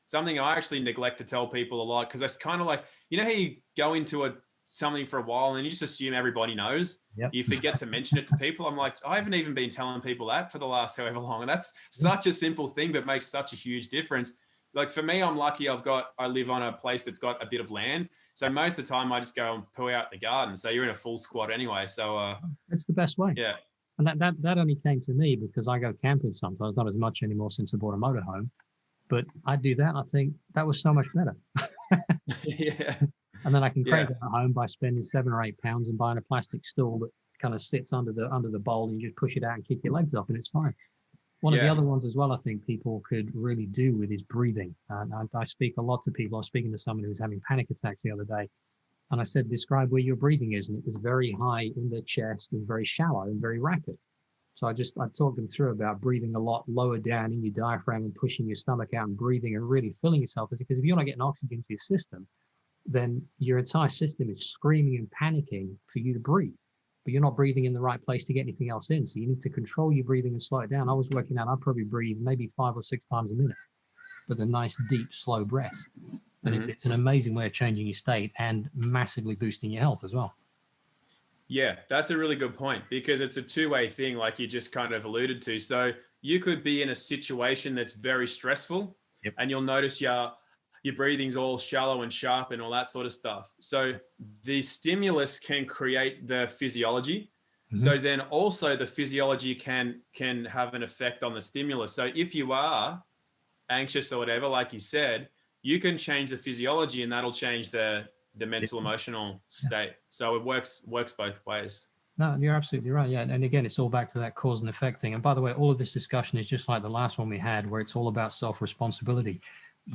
Something I actually neglect to tell people a lot, because it's kind of like, how you go into something for a while and you just assume everybody knows. You forget to mention it to people. I'm like, I haven't even been telling people that for the last however long, and that's such a simple thing but makes such a huge difference. Like for me, I'm lucky I live on a place that's got a bit of land, so most of the time I just go and poo out in the garden, so you're in a full squat anyway, so it's the best way. And that only came to me because I go camping sometimes, not as much anymore since I bought a motorhome, but I do that and I think that was so much better. And then I can create that at home by spending £7 or £8 and buying a plastic stool that kind of sits under the bowl, and you just push it out and kick your legs up, and it's fine. One of the other ones as well, I think people could really do with is breathing. And I speak a lot to people. I was speaking to someone who was having panic attacks the other day, and I said, describe where your breathing is, and it was very high in the chest and very shallow and very rapid. So I talked them through about breathing a lot lower down in your diaphragm and pushing your stomach out and breathing and really filling yourself. Because if you're not getting oxygen to your system, then your entire system is screaming and panicking for you to breathe, but you're not breathing in the right place to get anything else in. So you need to control your breathing and slow it down. I was working out, I probably breathe maybe 5 or 6 times a minute with a nice, deep, slow breath. And it's an amazing way of changing your state and massively boosting your health as well. Yeah, that's a really good point, because it's a two-way thing, like you just kind of alluded to. So you could be in a situation that's very stressful, Yep. and you'll notice your breathing's all shallow and sharp and all that sort of stuff. So the stimulus can create the physiology. So then also the physiology can have an effect on the stimulus. So if you are anxious or whatever, like you said, you can change the physiology, and that'll change the mental emotional state. So it works both ways. No, you're absolutely right. Yeah. And again, it's all back to that cause and effect thing. And by the way, all of this discussion is just like the last one we had, where it's all about self-responsibility.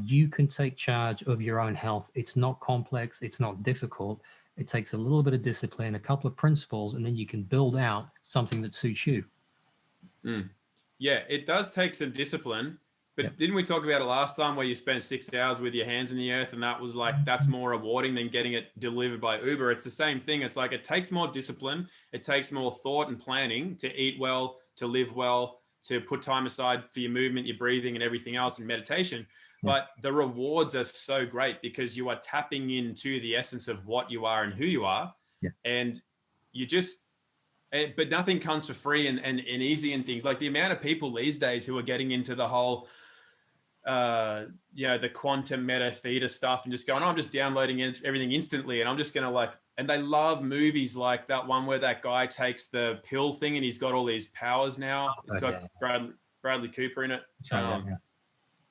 You can take charge of your own health. It's not complex. It's not difficult. It takes a little bit of discipline, a couple of principles, and then you can build out something that suits you. Yeah, it does take some discipline. But didn't we talk about it last time, where you spend 6 hours with your hands in the earth, and that was like, that's more rewarding than getting it delivered by Uber? It's the same thing. It's like, it takes more discipline. It takes more thought and planning to eat well, to live well, to put time aside for your movement, your breathing, and everything else, and meditation. But the rewards are so great because you are tapping into the essence of what you are and who you are. And you just, but nothing comes for free and easy and things. Like the amount of people these days who are getting into the whole, the quantum meta theta stuff and just going, oh, I'm just downloading everything instantly. And I'm just going to and they love movies like that one where that guy takes the pill thing and he's got all these powers now. It's got Bradley Cooper in it.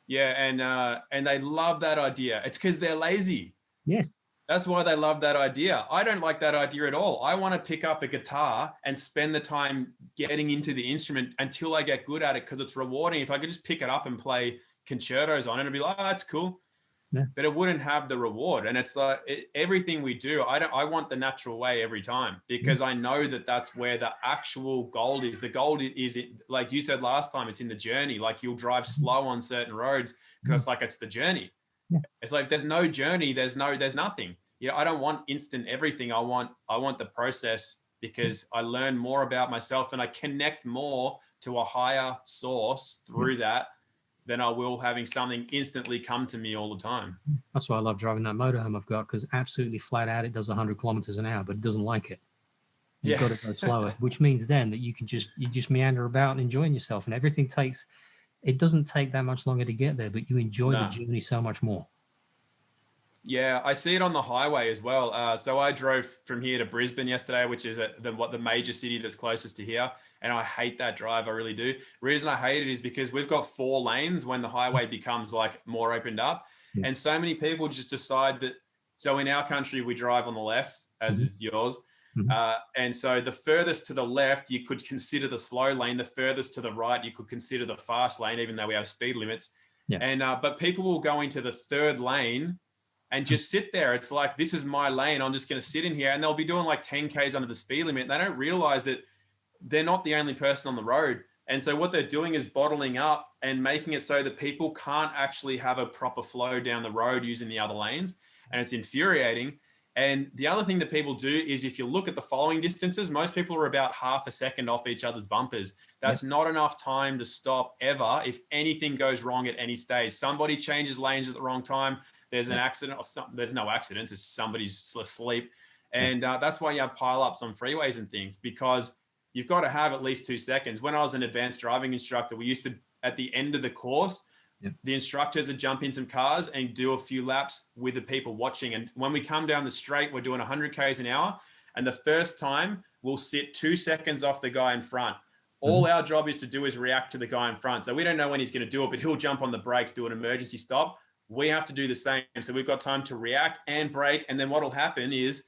And they love that idea. It's because they're lazy. Yes. That's why they love that idea. I don't like that idea at all. I want to pick up a guitar and spend the time getting into the instrument until I get good at it, because it's rewarding. If I could just pick it up and play concertos on it, it'd be like, oh, that's cool. But it wouldn't have the reward. And it's like everything we do, I want the natural way every time, because I know that that's where the actual gold is. The gold is, like you said last time, it's in the journey. Like you'll drive slow on certain roads because it's the journey. It's like, there's no journey. There's nothing. I don't want instant everything. I want the process, because I learn more about myself and I connect more to a higher source through that than I will having something instantly come to me all the time. That's why I love driving that motorhome I've got, because absolutely flat out, it does 100 kilometers an hour, but it doesn't like it. You've got to go slower, which means then that you just meander about and enjoying yourself, and everything it doesn't take that much longer to get there, but you enjoy the journey so much more. Yeah, I see it on the highway as well. So I drove from here to Brisbane yesterday, which is the major city that's closest to here. And I hate that drive. I really do. The reason I hate it is because we've got 4 lanes when the highway becomes more opened up. And so many people just decide that. So in our country, we drive on the left, as is yours. And so the furthest to the left, you could consider the slow lane. The furthest to the right, you could consider the fast lane, even though we have speed limits. But people will go into the 3rd lane and just sit there. It's like, this is my lane. I'm just going to sit in here. And they'll be doing 10 Ks under the speed limit. They don't realize that they're not the only person on the road. And so what they're doing is bottling up and making it so that people can't actually have a proper flow down the road using the other lanes. And it's infuriating. And the other thing that people do is, if you look at the following distances, most people are about half a second off each other's bumpers. That's not enough time to stop ever if anything goes wrong at any stage. Somebody changes lanes at the wrong time, there's an accident, or there's no accidents, it's somebody's asleep. And that's why you have pile-ups on freeways and things, because you've got to have at least 2 seconds. When I was an advanced driving instructor, we used to, at the end of the course, the instructors would jump in some cars and do a few laps with the people watching. And when we come down the straight, we're doing 100 Ks an hour. And the first time we'll sit 2 seconds off the guy in front. All our job is to do is react to the guy in front. So we don't know when he's going to do it, but he'll jump on the brakes, do an emergency stop. We have to do the same. So we've got time to react and brake. And then what'll happen is,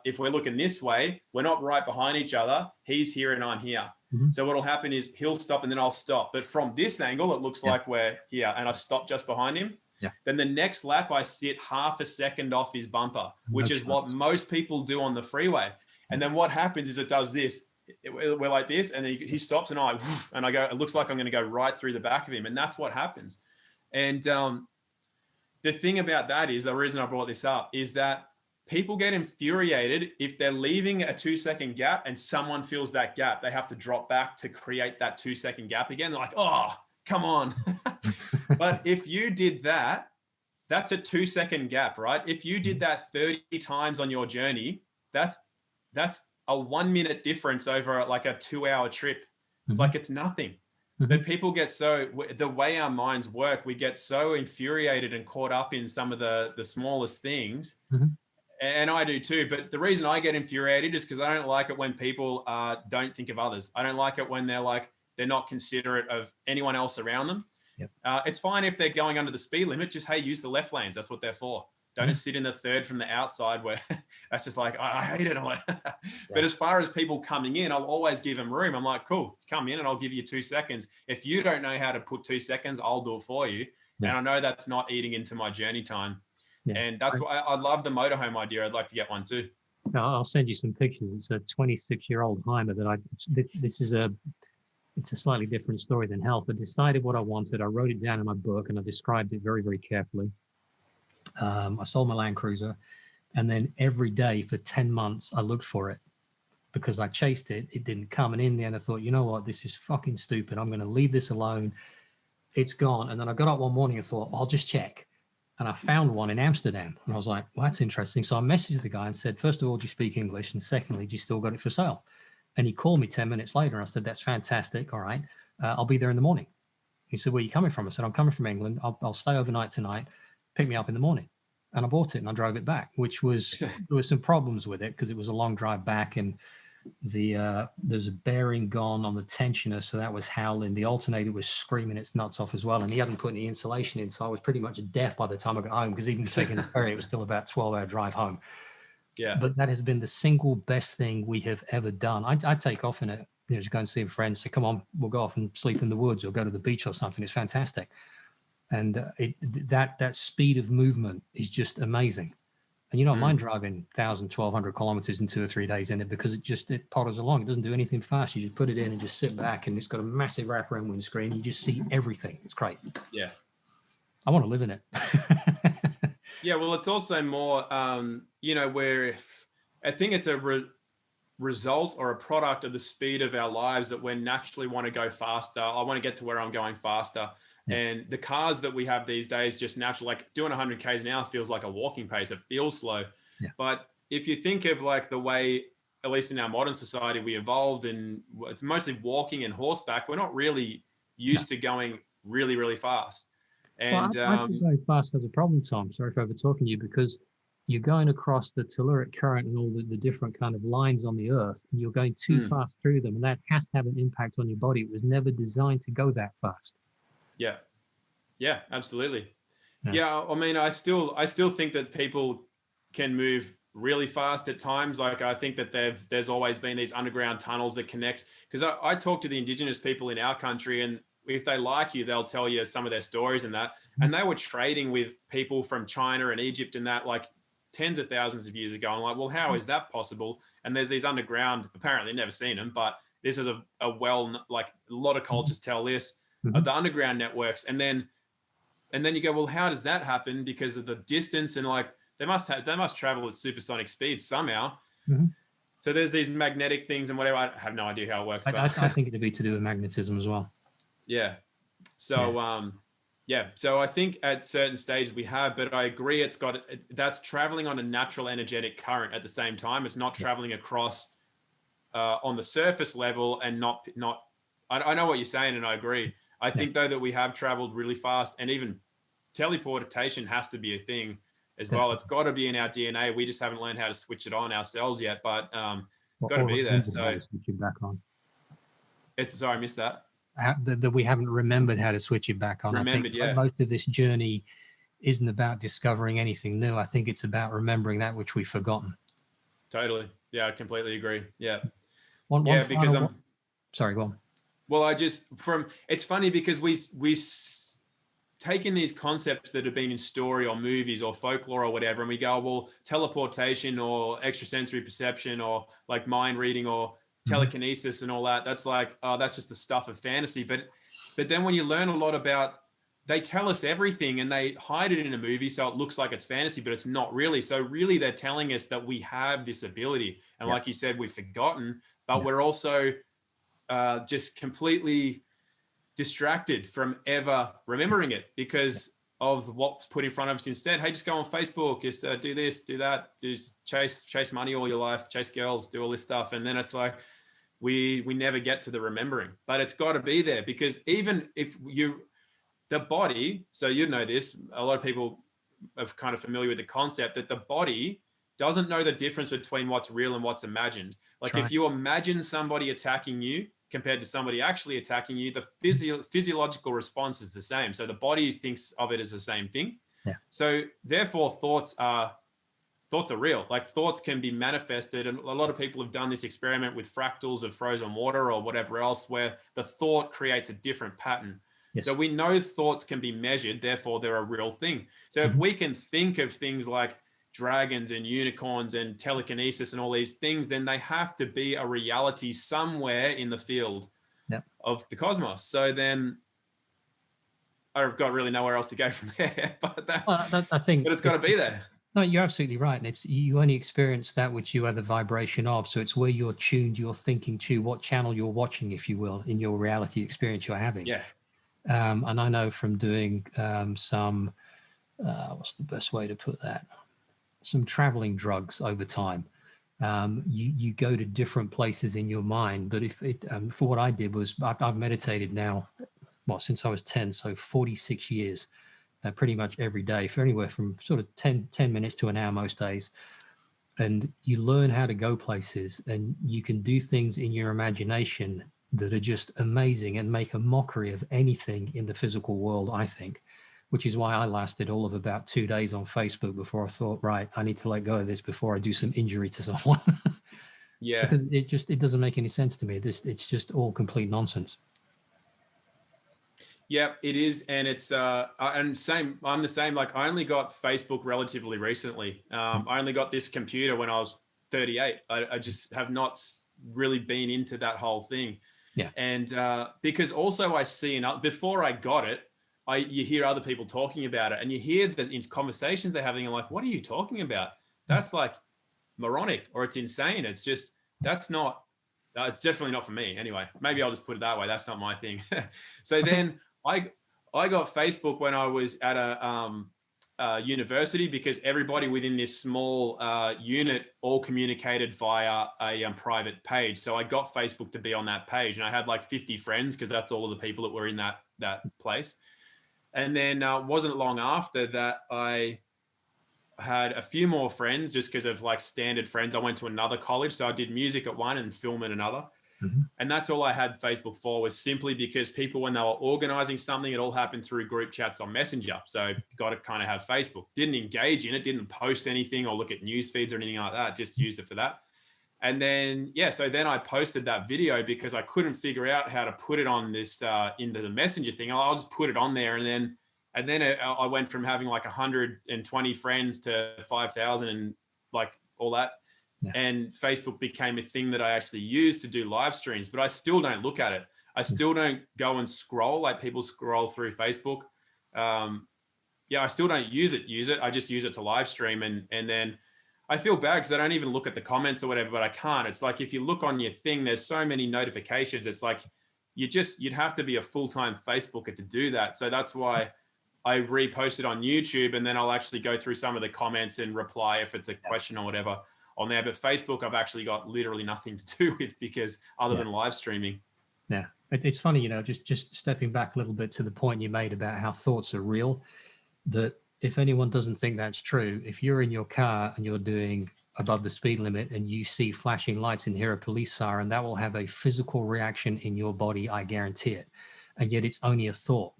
if we're looking this way, we're not right behind each other. He's here and I'm here. So what'll happen is he'll stop and then I'll stop. But from this angle, it looks like we're here, and I stop just behind him. Then the next lap, I sit half a second off his bumper, which is what most people do on the freeway. And then what happens is it does this. We're like this, and then he stops, and I go, it looks like I'm going to go right through the back of him. And that's what happens. And the thing about that is, the reason I brought this up is that people get infuriated if they're leaving a 2 second gap and someone fills that gap. They have to drop back to create that 2 second gap again. They're like, oh, come on. But if you did that, that's a 2 second gap, right? If you did that 30 times on your journey, that's a 1 minute difference over a 2 hour trip. It's like, it's nothing. But people get the way our minds work, we get so infuriated and caught up in some of the smallest things. And I do too. But the reason I get infuriated is because I don't like it when people don't think of others. I don't like it when they're not considerate of anyone else around them. Yep. It's fine if they're going under the speed limit. Just, hey, use the left lanes. That's what they're for. Don't sit in the third from the outside where that's just like, I hate it. But as far as people coming in, I'll always give them room. I'm like, cool, come in and I'll give you 2 seconds. If you don't know how to put 2 seconds, I'll do it for you. Yeah. And I know that's not eating into my journey time. Yeah. And that's why I love the motorhome idea. I'd like to get one too. I'll send you some pictures. It's a 26-year-old Heimer it's a slightly different story than health. I decided what I wanted. I wrote it down in my book and I described it very, very carefully. I sold my Land Cruiser, and then every day for 10 months, I looked for it because I chased it. It didn't come. And in the end, I thought, you know what? This is fucking stupid. I'm going to leave this alone. It's gone. And then I got up one morning and thought, I'll just check. And I found one in Amsterdam. And I was like, well, that's interesting. So I messaged the guy and said, first of all, do you speak English? And secondly, do you still got it for sale? And he called me 10 minutes later. And I said, that's fantastic. All right. I'll be there in the morning. He said, where are you coming from? I said, I'm coming from England. I'll stay overnight tonight. Pick me up in the morning. And I bought it and I drove it back, which was, there were some problems with it because it was a long drive back and there's a bearing gone on the tensioner. So that was howling. The alternator was screaming its nuts off as well. And he hadn't put any insulation in. So I was pretty much deaf by the time I got home because even taking the ferry, it was still about 12-hour drive home. Yeah. But that has been the single best thing we have ever done. I take off in it, just go and see a friend, say, come on, we'll go off and sleep in the woods or go to the beach or something. It's fantastic. And that speed of movement is just amazing. And you don't mind driving 1,000, 1,200 kilometers in 2 or 3 days in it because it potters along. It doesn't do anything fast. You just put it in and just sit back, and it's got a massive wraparound windscreen. You just see everything. It's great. Yeah. I want to live in it. Yeah. Well, it's also more, where I think it's a result or a product of the speed of our lives that we naturally want to go faster. I want to get to where I'm going faster. And the cars that we have these days just naturally, like doing 100 Ks an hour feels like a walking pace. It feels slow. Yeah. But if you think of like the way, at least in our modern society, we evolved and it's mostly walking and horseback, we're not really used to going really, really fast. And I think going fast has a problem, Tom. Sorry for over talking to you, because you're going across the telluric current and all the different kind of lines on the earth, and you're going too fast through them. And that has to have an impact on your body. It was never designed to go that fast. Yeah, absolutely. Yeah. I mean, I still think that people can move really fast at times. Like I think that there's always been these underground tunnels that connect, because I talk to the indigenous people in our country, and if they like you, they'll tell you some of their stories and that. And they were trading with people from China and Egypt and that like tens of thousands of years ago. I'm like, well, how is that possible? And there's these underground, apparently never seen them, but this is a lot of cultures tell this. The underground networks, and then you go, well, how does that happen? Because of the distance, and like they must travel at supersonic speeds somehow. So there's these magnetic things and whatever. I have no idea how it works. I think it'd be to do with magnetism as well. Yeah. So so I think at certain stages we have, but I agree that's traveling on a natural energetic current at the same time. It's not traveling across on the surface level and not. I know what you're saying, and I agree. I think though that we have traveled really fast, and even teleportation has to be a thing as well. It's got to be in our DNA. We just haven't learned how to switch it on ourselves yet, but it's got to be there. So switch it back on. Sorry, I missed that. That we haven't remembered how to switch it back on. I think most of this journey isn't about discovering anything new. I think it's about remembering that which we've forgotten. Totally. Yeah, I completely agree. Yeah. Sorry, go on. Well, it's funny because we taken these concepts that have been in story or movies or folklore or whatever, and we go, well, teleportation or extrasensory perception or like mind reading or telekinesis and all that. That's like, oh, that's just the stuff of fantasy. But then when you learn a lot about, they tell us everything and they hide it in a movie so it looks like it's fantasy, but it's not really. So really they're telling us that we have this ability. And like you said, we've forgotten, but we're also just completely distracted from ever remembering it because of what's put in front of us instead. Hey, just go on Facebook, just do this, do that, just chase money all your life, chase girls, do all this stuff. And then it's like, we never get to the remembering. But it's got to be there, because even if the body, so you know this, a lot of people are kind of familiar with the concept that the body doesn't know the difference between what's real and what's imagined. Like if you imagine somebody attacking you compared to somebody actually attacking you, the physiological response is the same. So the body thinks of it as the same thing. Yeah. So therefore thoughts are real. Like thoughts can be manifested. And a lot of people have done this experiment with fractals of frozen water or whatever else, where the thought creates a different pattern. Yes. So we know thoughts can be measured, therefore they're a real thing. So if we can think of things like dragons and unicorns and telekinesis and all these things, then they have to be a reality somewhere in the field of the cosmos. So then I've got really nowhere else to go from there. But I think it's got to be there. No, you're absolutely right. And it's, you only experience that which you have the vibration of. So it's where you're tuned, you're thinking to, what channel you're watching, if you will, in your reality experience you're having. Yeah. And I know from doing some, what's the best way to put that? Some traveling drugs over time. You go to different places in your mind. But if it, for what I did was, I've meditated now, well, since I was 10, so 46 years. Pretty much every day for anywhere from sort of 10 minutes to an hour most days. And you learn how to go places, and you can do things in your imagination that are just amazing and make a mockery of anything in the physical world, I think, which is why I lasted all of about 2 days on Facebook before I thought, right, I need to let go of this before I do some injury to someone. Yeah. Because it doesn't make any sense to me. It's just all complete nonsense. Yeah, it is. And it's, and same, I'm the same. Like I only got Facebook relatively recently. I only got this computer when I was 38. I just have not really been into that whole thing. Yeah. And because also I see, before I got it, you hear other people talking about it, and you hear that in conversations they're having, I'm like, what are you talking about? That's like moronic, or it's insane. It's just, it's definitely not for me. Anyway, maybe I'll just put it that way. That's not my thing. So then I got Facebook when I was at a university, because everybody within this small unit all communicated via a private page. So I got Facebook to be on that page, and I had like 50 friends, because that's all of the people that were in that place. And then wasn't long after that, I had a few more friends, just because of like standard friends. I went to another college, so I did music at one and film at another. Mm-hmm. And that's all I had Facebook for, was simply because people, when they were organizing something, it all happened through group chats on Messenger. So got to kind of have Facebook. Didn't engage in it, didn't post anything or look at news feeds or anything like that. Just used it for that. And then, so then I posted that video because I couldn't figure out how to put it on this, into the Messenger thing. I'll just put it on there. And then I went from having like 120 friends to 5,000 and like all that. Yeah. And Facebook became a thing that I actually use to do live streams, but I still don't look at it. I still don't go and scroll like people scroll through Facebook. I still don't use it. I just use it to live stream. And then I feel bad because I don't even look at the comments or whatever, but I can't. It's like, if you look on your thing, there's so many notifications. It's like, you'd have to be a full-time Facebooker to do that. So that's why I repost it on YouTube, and then I'll actually go through some of the comments and reply if it's a question or whatever on there. But Facebook, I've actually got literally nothing to do with, because other than live streaming. Yeah. It's funny, just stepping back a little bit to the point you made about how thoughts are real, that if anyone doesn't think that's true, if you're in your car and you're doing above the speed limit and you see flashing lights and hear a police siren, that will have a physical reaction in your body, I guarantee it. And yet it's only a thought.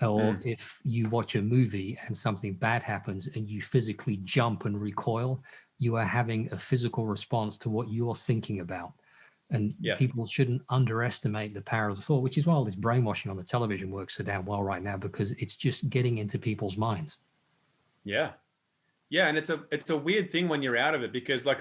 Or if you watch a movie and something bad happens and you physically jump and recoil, you are having a physical response to what you're thinking about. And people shouldn't underestimate the power of the thought, which is why all this brainwashing on the television works so damn well right now, because it's just getting into people's minds. Yeah. Yeah. And it's a weird thing when you're out of it, because like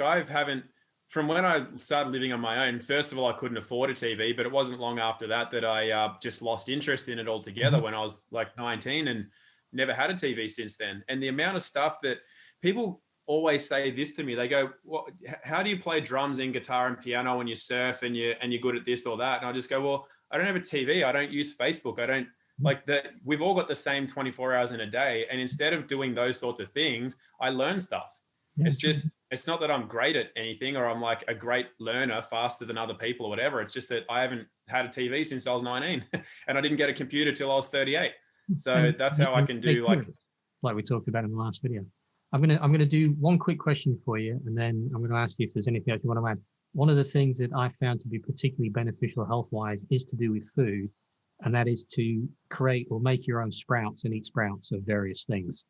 from when I started living on my own, first of all, I couldn't afford a TV, but it wasn't long after that I just lost interest in it altogether when I was like 19, and never had a TV since then. And the amount of stuff that people always say this to me, they go, well, how do you play drums and guitar and piano when you surf and you're good at this or that? And I just go, well, I don't have a TV. I don't use Facebook. I don't like that. We've all got the same 24 hours in a day. And instead of doing those sorts of things, I learn stuff. Yeah, It's true. just, it's not that I'm great at anything or I'm like a great learner faster than other people or whatever. It's just that I haven't had a TV since I was 19 and I didn't get a computer till I was 38. So And that's you how I can can take do care like, of it, like we talked about in the last video. I'm gonna do one quick question for you, and then I'm gonna ask you if there's anything else you want to add. One of the things that I found to be particularly beneficial health-wise is to do with food, and that is to create or make your own sprouts and eat sprouts of various things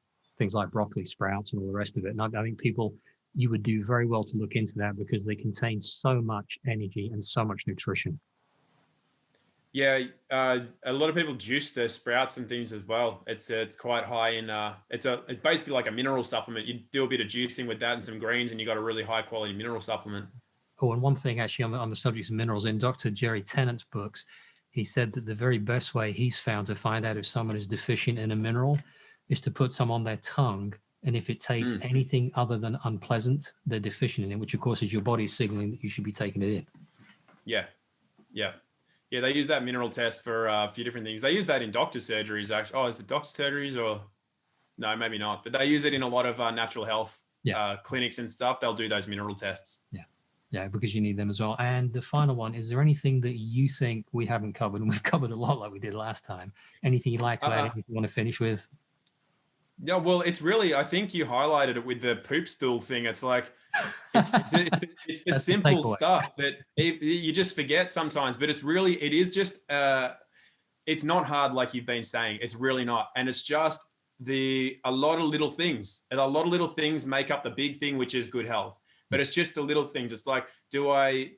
like broccoli sprouts and all the rest of it. And I think people, you would do very well to look into that because they contain so much energy and so much nutrition. yeah, a lot of people juice their sprouts and things as well. It's quite high in it's basically like a mineral supplement. You do a bit of juicing with that and some greens, and you got a really high quality mineral supplement. Oh, and one thing actually on the subject of minerals, in Dr. Jerry Tennant's books, he said that the very best way he's found to find out if someone is deficient in a mineral is to put some on their tongue. And if it tastes Mm, anything other than unpleasant, they're deficient in it, which of course is your body signaling that you should be taking it in. yeah, yeah, yeah. They use that mineral test for a few different things. They use that in doctor surgeries. Actually, oh, is it doctor surgeries or no? Maybe not. But they use it in a lot of natural health Yeah. clinics and stuff. They'll do those mineral tests. Yeah. Yeah, because you need them as well. And the final one, is there anything that you think we haven't covered? And we've covered a lot like we did last time. Anything you'd like to add, anything you want to finish with? Yeah, well, it's really, I think you highlighted it with the poop stool thing. It's like, it's the That's the simple takeaway. stuff that you just forget sometimes, but it's really, it is just, it's not hard like you've been saying. It's really not. And it's just a lot of little things. And a lot of little things make up the big thing, which is good health. But it's just the little things. It's like, do I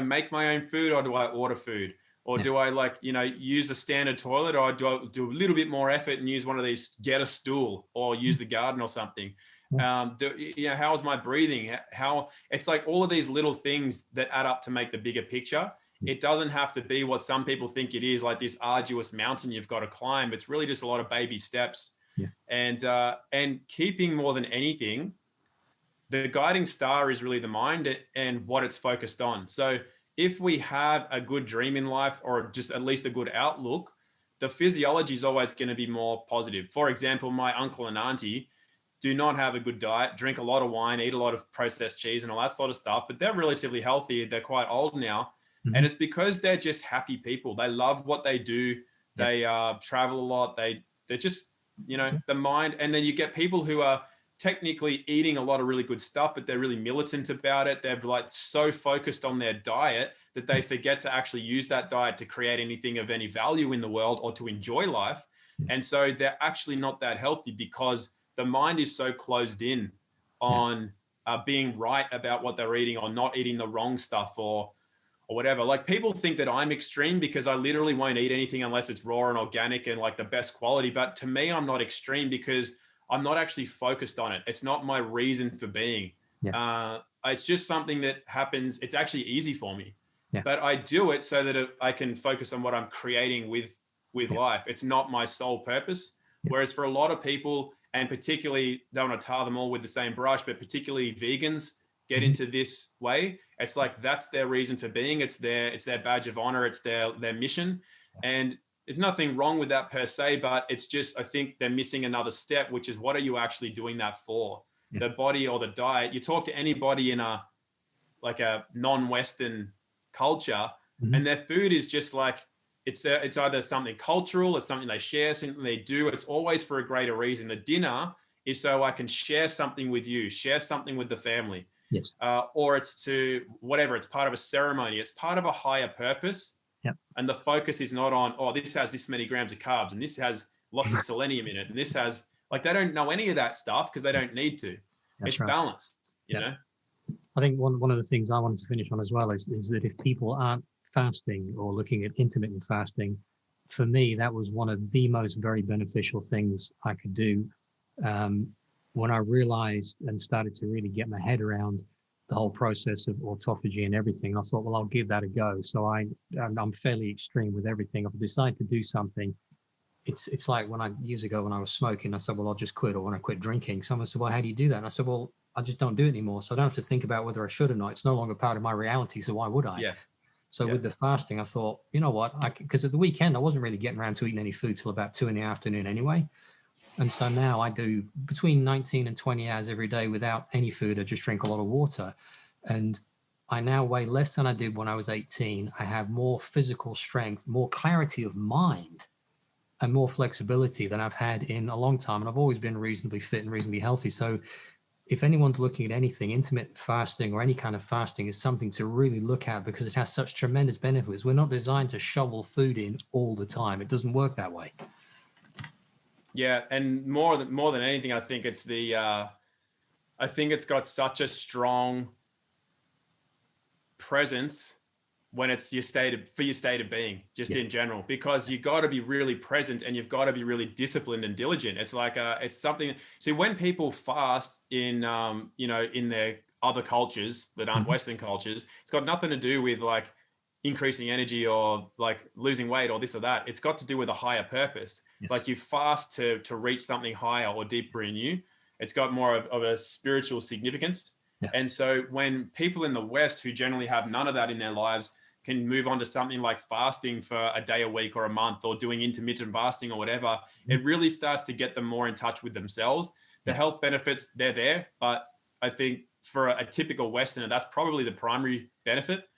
make my own food or do I order food? Or do I use a standard toilet, or do I do a little bit more effort and use one of these, get a stool or use the garden or something? How is my breathing? How it's like all of these little things that add up to make the bigger picture. It doesn't have to be what some people think it is, like this arduous mountain you've got to climb. It's really just a lot of baby steps. Yeah. And keeping more than anything, the guiding star is really the mind and what it's focused on. So if we have a good dream in life, or just at least a good outlook, the physiology is always going to be more positive. For example, my uncle and auntie do not have a good diet, drink a lot of wine, eat a lot of processed cheese and all that sort of stuff, but they're relatively healthy. They're quite old now. Mm-hmm. And it's because they're just happy people. They love what they do. They travel a lot. They're just, the mind. And then you get people who are technically eating a lot of really good stuff, but they're really militant about it. They're like so focused on their diet that they forget to actually use that diet to create anything of any value in the world or to enjoy life. And so they're actually not that healthy because the mind is so closed in on being right about what they're eating or not eating the wrong stuff or whatever. Like people think that I'm extreme because I literally won't eat anything unless it's raw and organic and like the best quality. But to me, I'm not extreme because I'm not actually focused on it. It's not my reason for being. It's just something that happens. It's actually easy for me, but I do it so that I can focus on what I'm creating with life. It's not my sole purpose. Whereas for a lot of people, and particularly, don't want to tar them all with the same brush, but particularly vegans get into this way. It's like, that's their reason for being. It's their badge of honor. It's their mission. And there's nothing wrong with that per se, but it's just, I think they're missing another step, which is what are you actually doing that for? The body or the diet. You talk to anybody in a non-Western culture and their food is just like, it's either something cultural, it's something they share, something they do. It's always for a greater reason. The dinner is so I can share something with you, share something with the family. Yes. Or it's to whatever, it's part of a ceremony. It's part of a higher purpose. And the focus is not on, oh, this has this many grams of carbs and this has lots of selenium in it. And this has, like, they don't know any of that stuff because they don't need to. It's right. Balanced, you know? I think one of the things I wanted to finish on as well is that if people aren't fasting or looking at intermittent fasting, for me, that was one of the most very beneficial things I could do. When I realized and started to really get my head around the whole process of autophagy and everything, I thought, well, I'll give that a go. So I'm fairly extreme with everything. If I decide to do something, it's like years ago when I was smoking, I said, well, I'll just quit. Or when I quit drinking, someone said, well, how do you do that? And I said, well, I just don't do it anymore. So I don't have to think about whether I should or not. It's no longer part of my reality. So why would I? Yeah. So with the fasting, I thought, you know what? Because at the weekend, I wasn't really getting around to eating any food till about 2 in the afternoon anyway. And so now I do between 19 and 20 hours every day without any food. I just drink a lot of water. And I now weigh less than I did when I was 18. I have more physical strength, more clarity of mind, and more flexibility than I've had in a long time. And I've always been reasonably fit and reasonably healthy. So if anyone's looking at anything, intermittent fasting or any kind of fasting is something to really look at because it has such tremendous benefits. We're not designed to shovel food in all the time. It doesn't work that way. Yeah, and more than anything, I think it's I think it's got such a strong presence when it's your state of being, just in general, because you got to be really present and you've got to be really disciplined and diligent. It's like it's something. See, when people fast in in their other cultures that aren't Western cultures, it's got nothing to do with like increasing energy or like losing weight or this or that. It's got to do with a higher purpose. It's like you fast to reach something higher or deeper in you. It's got more of a spiritual significance. And so when people in the West who generally have none of that in their lives can move on to something like fasting for a day a week or a month or doing intermittent fasting or whatever, it really starts to get them more in touch with themselves. The health benefits, they're there. But I think for a typical Westerner, that's probably the primary benefit.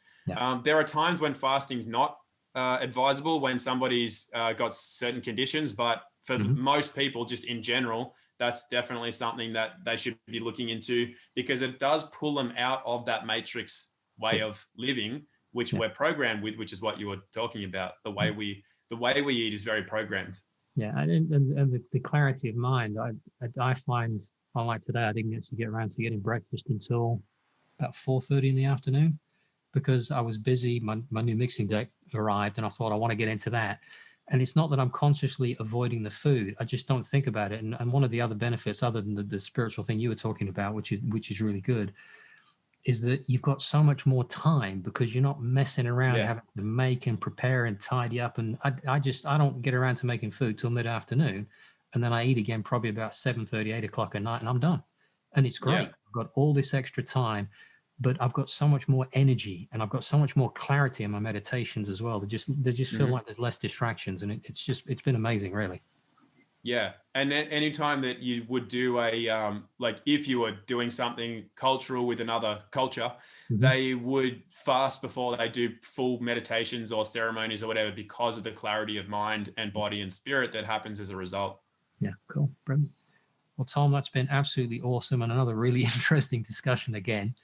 There are times when fasting's not advisable when somebody's got certain conditions, but for most people, just in general, that's definitely something that they should be looking into because it does pull them out of that matrix way of living, which we're programmed with, which is what you were talking about. The way we eat is very programmed. Yeah, and the clarity of mind, I find, unlike today, I didn't actually get around to getting breakfast until about 4:30 in the afternoon because I was busy. My new mixing deck arrived, and I thought I want to get into that. And it's not that I'm consciously avoiding the food. I just don't think about it. And one of the other benefits, other than the spiritual thing you were talking about, which is really good, is that you've got so much more time because you're not messing around having to make and prepare and tidy up. And I don't get around to making food till mid-afternoon. And then I eat again probably about 7:30, 8 o'clock at night, and I'm done. And it's great. I've got all this extra time, but I've got so much more energy and I've got so much more clarity in my meditations as well. They just feel like there's less distractions, and it's been amazing, really. Yeah, and anytime that you would do a like if you were doing something cultural with another culture, they would fast before they do full meditations or ceremonies or whatever because of the clarity of mind and body and spirit that happens as a result. Yeah, cool, brilliant. Well, Tom, that's been absolutely awesome and another really interesting discussion again.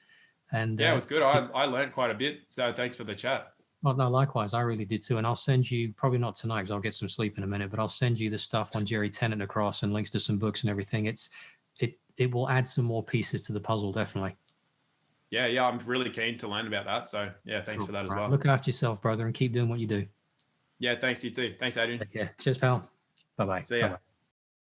And yeah, it was good. I learned quite a bit. So thanks for the chat. Well, no, likewise, I really did too. And I'll send you, probably not tonight because I'll get some sleep in a minute, but I'll send you the stuff on Jerry Tennant across and links to some books and everything. It will add some more pieces to the puzzle, definitely. Yeah, I'm really keen to learn about that. So yeah, thanks for that as well. Look after yourself, brother, and keep doing what you do. Yeah, thanks, you too. Thanks, Adrian. Yeah, cheers, pal. Bye-bye. See ya. Bye-bye.